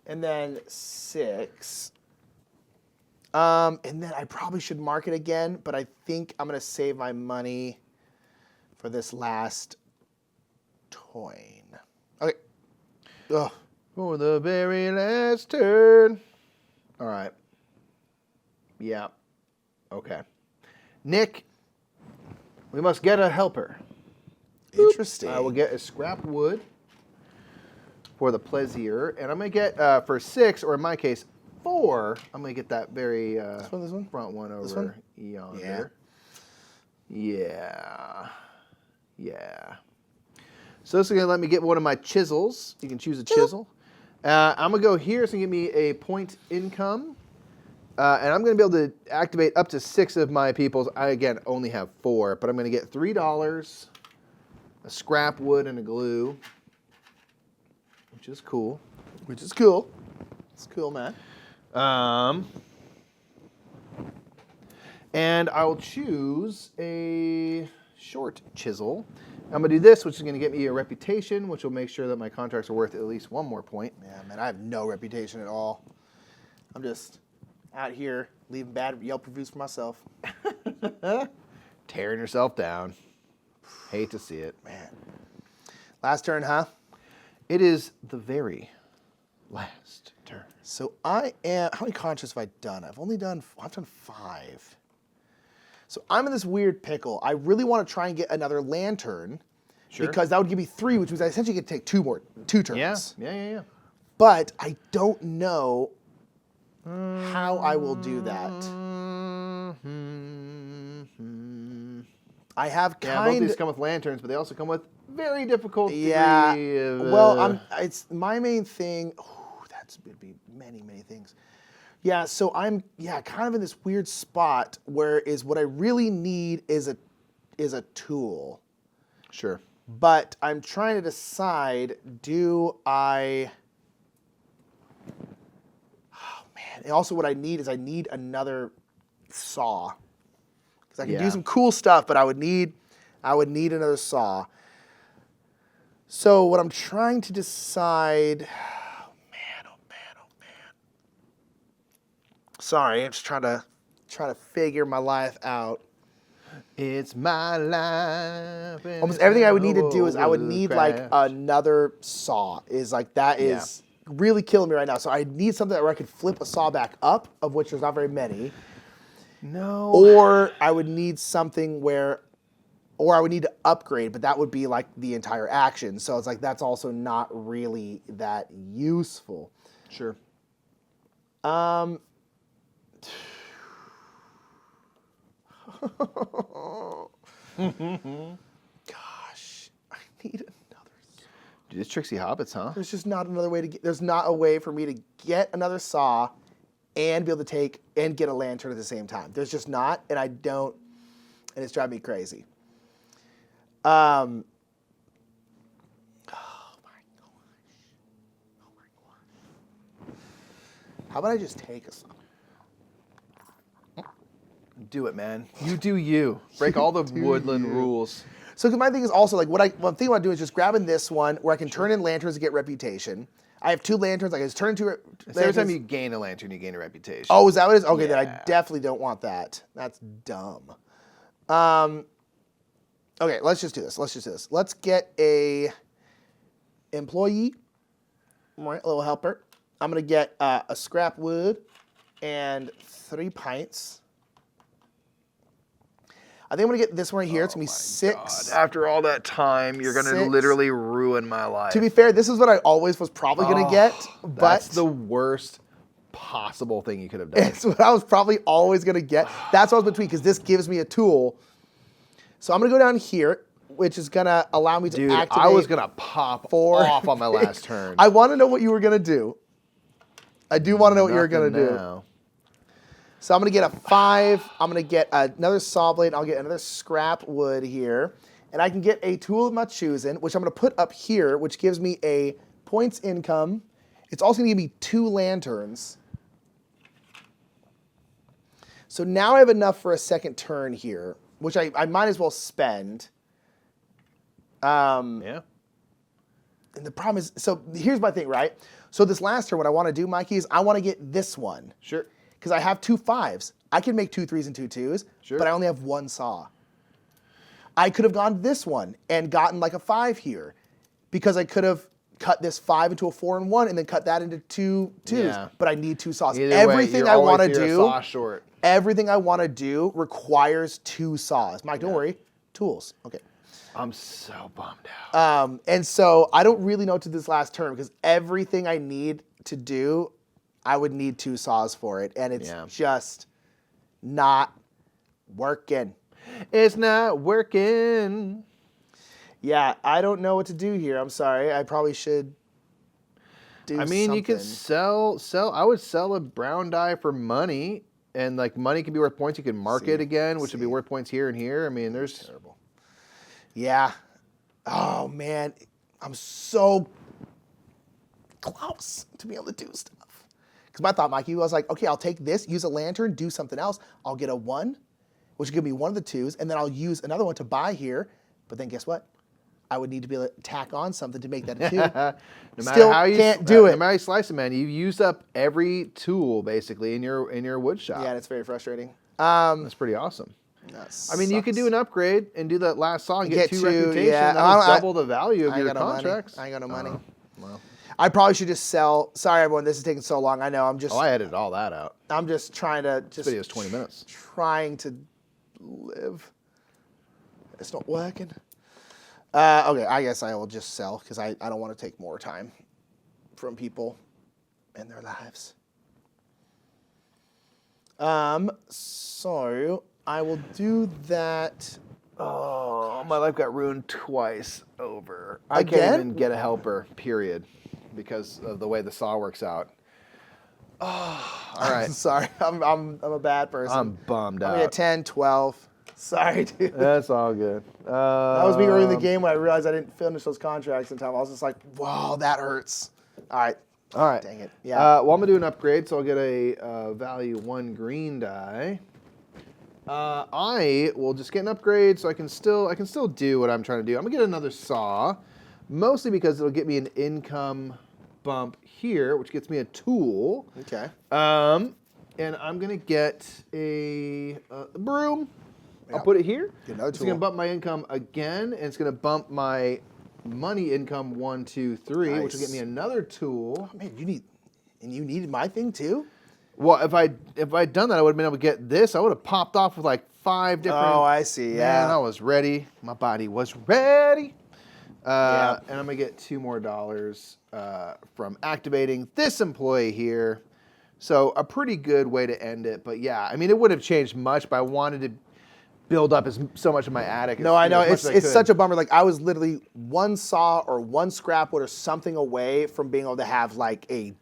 And then 6. And then I probably should mark it again, but I think I'm going to save my money for this last coin. Okay. Ugh. For the very last turn. All right. Yeah. Okay. Nick, we must get a helper. Interesting. I will get a scrap wood for the pleasure, and I'm going to get, for 6, or in my case, 4, I'm going to get that very this one? front one over one? yonder. Yeah. Yeah. So this is going to let me get one of my chisels. You can choose a chisel. I'm going to go here. It's going to give me a point income. And I'm going to be able to activate up to 6 of my peoples. I, again, only have 4, but I'm going to get $3, a scrap wood, and a glue, which is cool. Which is cool. It's cool, man. And I will choose a short chisel. I'm going to do this, which is going to get me a reputation, which will make sure that my contracts are worth at least 1 more point. Yeah, man, I have no reputation at all. I'm just out here leaving bad Yelp reviews for myself. Tearing yourself down. Hate to see it. Man. Last turn, huh? It is the very last turn. So I am, how many contracts have I done? I've done 5. So I'm in this weird pickle. I really want to try and get another lantern. Sure. Because that would give me 3, which means I essentially get to take 2 turns. Yeah. But I don't know how I will do that. I have Yeah, both these come with lanterns, but they also come with very difficult Yeah. degree of, Well, it's my main thing. Oh, that's would be many things. Yeah, so I'm kind of in this weird spot where is what I really need is a tool. Sure. But I'm trying to decide, do I... Oh, man. And also what I need is another saw. Because I can do some cool stuff, but I would need another saw. So what I'm trying to decide... Oh, man. Sorry, I'm just trying to figure my life out. It's my life. and Almost it's everything I my would need to do is I would whole need like craft. another saw. Is like that is really killing me right now. So I need something where I could flip a saw back up, of which there's not very many. No. Or I would need something where, or I would need to upgrade, but that would be like the entire action. So it's like that's also not really that useful. Sure. Gosh, I need another. Dude, it's Trixie Hobbits, huh? There's just not another way to get. There's not a way for me to get another saw, and be able to take and get a lantern at the same time. There's just not, and I don't, and it's driving me crazy. Oh my gosh. Oh my gosh. How about I just take a saw? Do it, man. You do you. Break all the woodland rules. So 'cause my thing is also like what I'm thinking about doing is just grabbing this one where I can turn in lanterns to get reputation. I have 2 lanterns. I can just turn into So every time you gain a lantern, you gain a reputation. Oh, is that what it is? Okay, then I Yeah. definitely don't want that. That's dumb. Okay, let's just do this. Let's get a employee, right, a little helper. I'm gonna get a scrap wood and 3 pints. I think I'm gonna get this one right here. It's gonna be 6. After all that time, you're going to 6. literally ruin my life. To be fair, this is what I always was probably gonna get, but That's the worst possible thing you could have done. it's what I was probably always gonna get. That's what I was between because this gives me a tool. So I'm gonna go down here, which is gonna allow me to Dude, activate. I was going to pop 4 off on my last turn. I want to know what you were gonna do. I do want to know what you were gonna Nothing do. now. So I'm gonna get a 5. I'm gonna get another saw blade. I'll get another scrap wood here, and I can get a tool of my choosing, which I'm gonna put up here, which gives me a points income. It's also gonna give me 2 lanterns. So now I have enough for a second turn here, which I might as well spend. Yeah. And the problem is, so here's my thing, right? So this last turn, what I want to do, Mikey, is I want to get this one. Sure. Because I have 2 5s. I can make 2 3s and 2 2s, Sure. but I only have 1 saw. I could have gone this one and gotten like a 5 here because I could have cut this 5 into a 4 and 1 and then cut that into 2 2s. Yeah. But I need 2 saws. Either way, Everything you're I always want to here a do, saw short. everything I want to do requires 2 saws. Mike, don't worry. Tools. Okay. I'm so bummed out. And so I don't really know what to do this last turn because everything I need to do, I would need 2 saws for it. And it's just not working. It's not working. Yeah, I don't know what to do here. I'm sorry. I probably should do something. You could sell. I would sell a brown die for money, and like money can be worth points. You can mark it again, which would be worth points here and here. I mean, there's terrible. Yeah. Oh, man. I'm so close to be able to do stuff. Because my thought, Mikey, was like, okay, I'll take this, use a lantern, do something else. I'll get a 1, which will give me one of the 2s, and then I'll use another one to buy here. But then guess what? I would need to be able to tack on something to make that a 2. No matter Still how you can't do it. No matter how you slice it, man, you used up every tool basically in your wood shop. Yeah, and it's very frustrating. That's pretty awesome. I mean, you could do an upgrade and do that last saw and get 2 reputation. Yeah. That'll double the value of I ain't your got no contracts. money. I ain't got no money. Well. I probably should just sell. Sorry, everyone. This is taking so long. I know. I'm just. Oh, I edited all that out. I'm just trying to. This video's 20 minutes. Trying to live. It's not working. Okay, I guess I will just sell because I don't want to take more time from people and their lives. So I will do that. Oh, my life got ruined twice over. Again? I can't even get a helper, period, because of the way the saw works out. Oh, all right. I'm sorry. I'm a bad person. I'm bummed I'm out. at 10, 12. Sorry, dude. That's all good. That was me early in the game when I realized I didn't finish those contracts in time. I was just like, wow, that hurts. All right. All right. Dang it. Yeah. Well, I'm going to do an upgrade, so I'll get a value 1 green die. I will just get an upgrade so I can still do what I'm trying to do. I'm going to get another saw, mostly because it'll get me an income bump here, which gets me a tool. Okay. And I'm going to get a broom. I'll put it here. Get another It's going to tool. bump my income again, and it's going to bump my money income 1, 2, 3, which will get me Nice. another tool. Man, you needed my thing too? Well, if I'd done that, I would have been able to get this. I would have popped off with like 5 different. Oh, I see. Yeah. Man, I was ready. My body was ready. Yeah. And I'm gonna get $2 more from activating this employee here. So a pretty good way to end it. But yeah, I mean, it wouldn't have changed much, but I wanted to build up so much of my attic. No, I know. as much as I It's could. such a bummer. Like, I was literally one saw or one scrap wood or something away from being able to have like a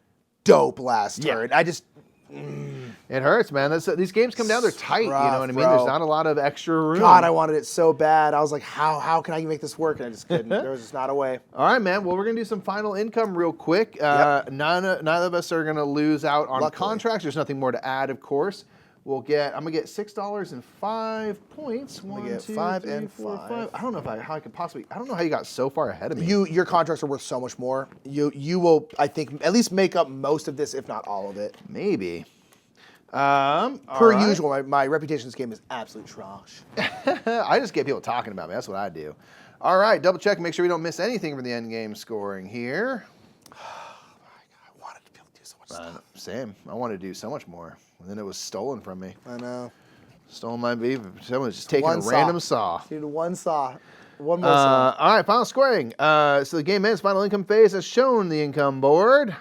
dope last Yeah. turn. I just, It hurts, man. These games come down, they're tight. You rough, know what I mean? bro. There's not a lot of extra room. God, I wanted it so bad. I was like, how can I make this work? And I just couldn't. There was just not a way. All right, man. Well, we're gonna do some final income real quick. None of us are gonna lose out on Luckily. contracts. There's nothing more to add, of course. I'm gonna get $6.05 points. gonna 1, get 2, 5 3, and 4, 5. I don't know how I could possibly. I don't know how you got so far ahead of me. Your contracts are worth so much more. You will, I think, at least make up most of this, if not all of it. Maybe. Per usual, my reputation in this game is absolute trash. I just get people talking about me. That's what I do. All right, double check. Make sure we don't miss anything for the end game scoring here. I wanted to be able to do so much stuff. Same. I wanted to do so much more. And then it was stolen from me. I know. Stolen my beef. Someone's just taking One a saw. random saw. Dude, one saw. One more saw. All right, final scoring. So the game ends. Final income phase has shown the income board.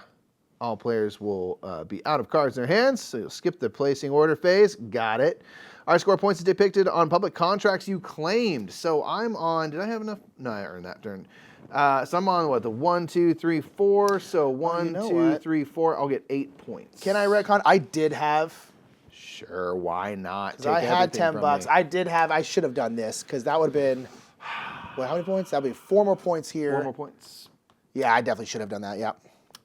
All players will be out of cards in their hands, so you'll skip the placing order phase. Got it. Our score points is depicted on public contracts you claimed. So I'm on. Did I have enough? No, I earned that turn. So I'm on what, the 1, 2, 3, 4. So 1, you know 2, what? 3, 4. I'll get 8 points. Can I retcon? I did have. Sure, why not? Because I had everything from $10. me. I should have done this because that would have been. Wait, how many points? That would be 4 more points here. 4 more points. Yeah, I definitely should have done that. Yeah.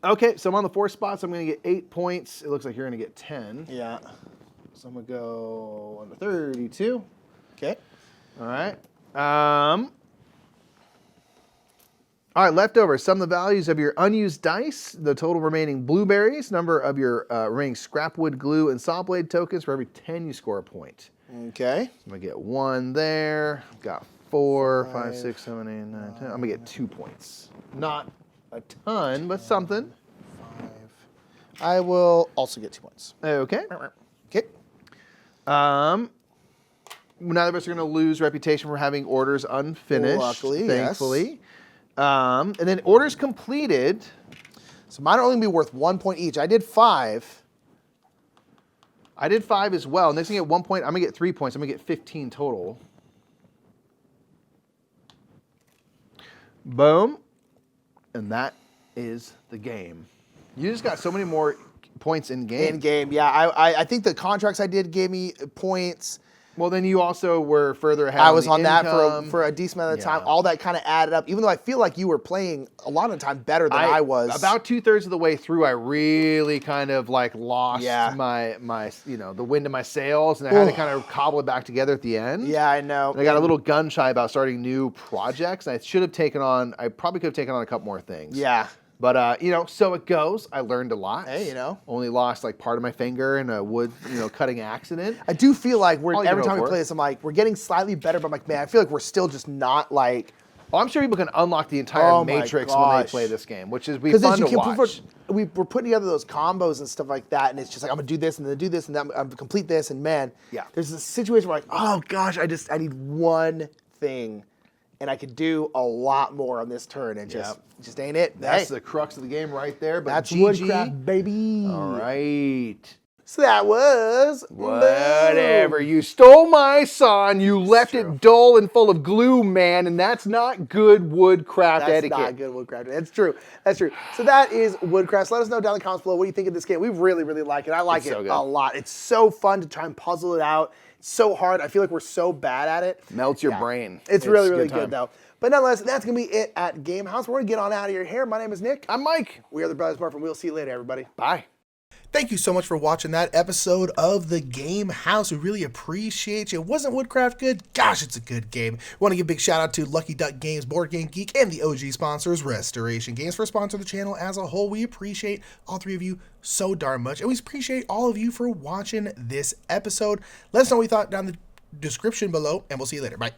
Okay, so I'm on the 4 spots. I'm going to get 8 points. It looks like you're going to get 10. Yeah. So I'm going to go on to 32. Okay. All right. All right, leftovers. Sum the values of your unused dice, the total remaining blueberries, number of your remaining scrap wood, glue, and saw blade tokens. For every 10, you score a point. Okay. I'm going to get 1 there. I've got 4, 5, 6, 7, 8, 9, 10. I'm going to get 2 points. Not a ton, but something. 5. I will also get 2 points. Okay. Okay. Neither of us are going to lose reputation for having orders unfinished. Luckily, thankfully. And then orders completed. So mine are only going to be worth 1 point each. I did 5. I did 5 as well. Next thing I get 1 point, I'm going to get 3 points. I'm going to get 15 total. Boom. And that is the game. You just got so many more points in game. In game, yeah. I think the contracts I did gave me points. Well, then you also were further ahead. I was on that income. for a decent amount of time. Yeah. All that kind of added up, even though I feel like you were playing a lot of the time better than I was. About 2/3 of the way through, I really kind of like lost Yeah. my the wind in my sails, and I had to kind of cobble it back together at the end. Yeah, I know. And I got a little gun shy about starting new projects. And I probably could have taken on a couple more things. Yeah. But so it goes. I learned a lot. Hey, Only lost like part of my finger in a wood, cutting accident. I do feel like All you can every time hope we for. play this, I'm like, we're getting slightly better, but I'm like, man, I feel like we're still just not like. Well, I'm sure people can unlock the entire Oh my matrix when they gosh. play this game, which is fun Because to watch. we're putting together those combos and stuff like that, and it's just like I'm gonna do this and then do this and then I'm gonna complete this, and man, Yeah. there's a situation where like, oh gosh, I need one thing, and I could do a lot more on this turn, and just ain't it. That's Hey, the crux of the game right there. But that's GG. Woodcraft, baby. All right. So that was Whatever. Boom. You stole my saw and you left it dull and full of glue, man, and that's not good woodcraft That's etiquette. not good Woodcraft. That's true. That's true. So that is Woodcraft. So let us know down in the comments below what do you think of this game. We really, really like it. I like It's it so good. a lot. It's so fun to try and puzzle it out. It's so hard. I feel like we're so bad at it. Melts your brain. It's really, a really time. good though. But nonetheless, that's going to be it at Game House. We're going to get on out of your hair. My name is Nick. I'm Mike. We are the Brothers Murphy, and we'll see you later, everybody. Bye. Thank you so much for watching that episode of the Game House. We really appreciate you. Wasn't Woodcraft good? Gosh, it's a good game. We want to give a big shout out to Lucky Duck Games, Board Game Geek, and the OG sponsors, Restoration Games, for sponsoring the channel as a whole. We appreciate all three of you so darn much, and we appreciate all of you for watching this episode. Let us know what you thought down description below, and we'll see you later. Bye.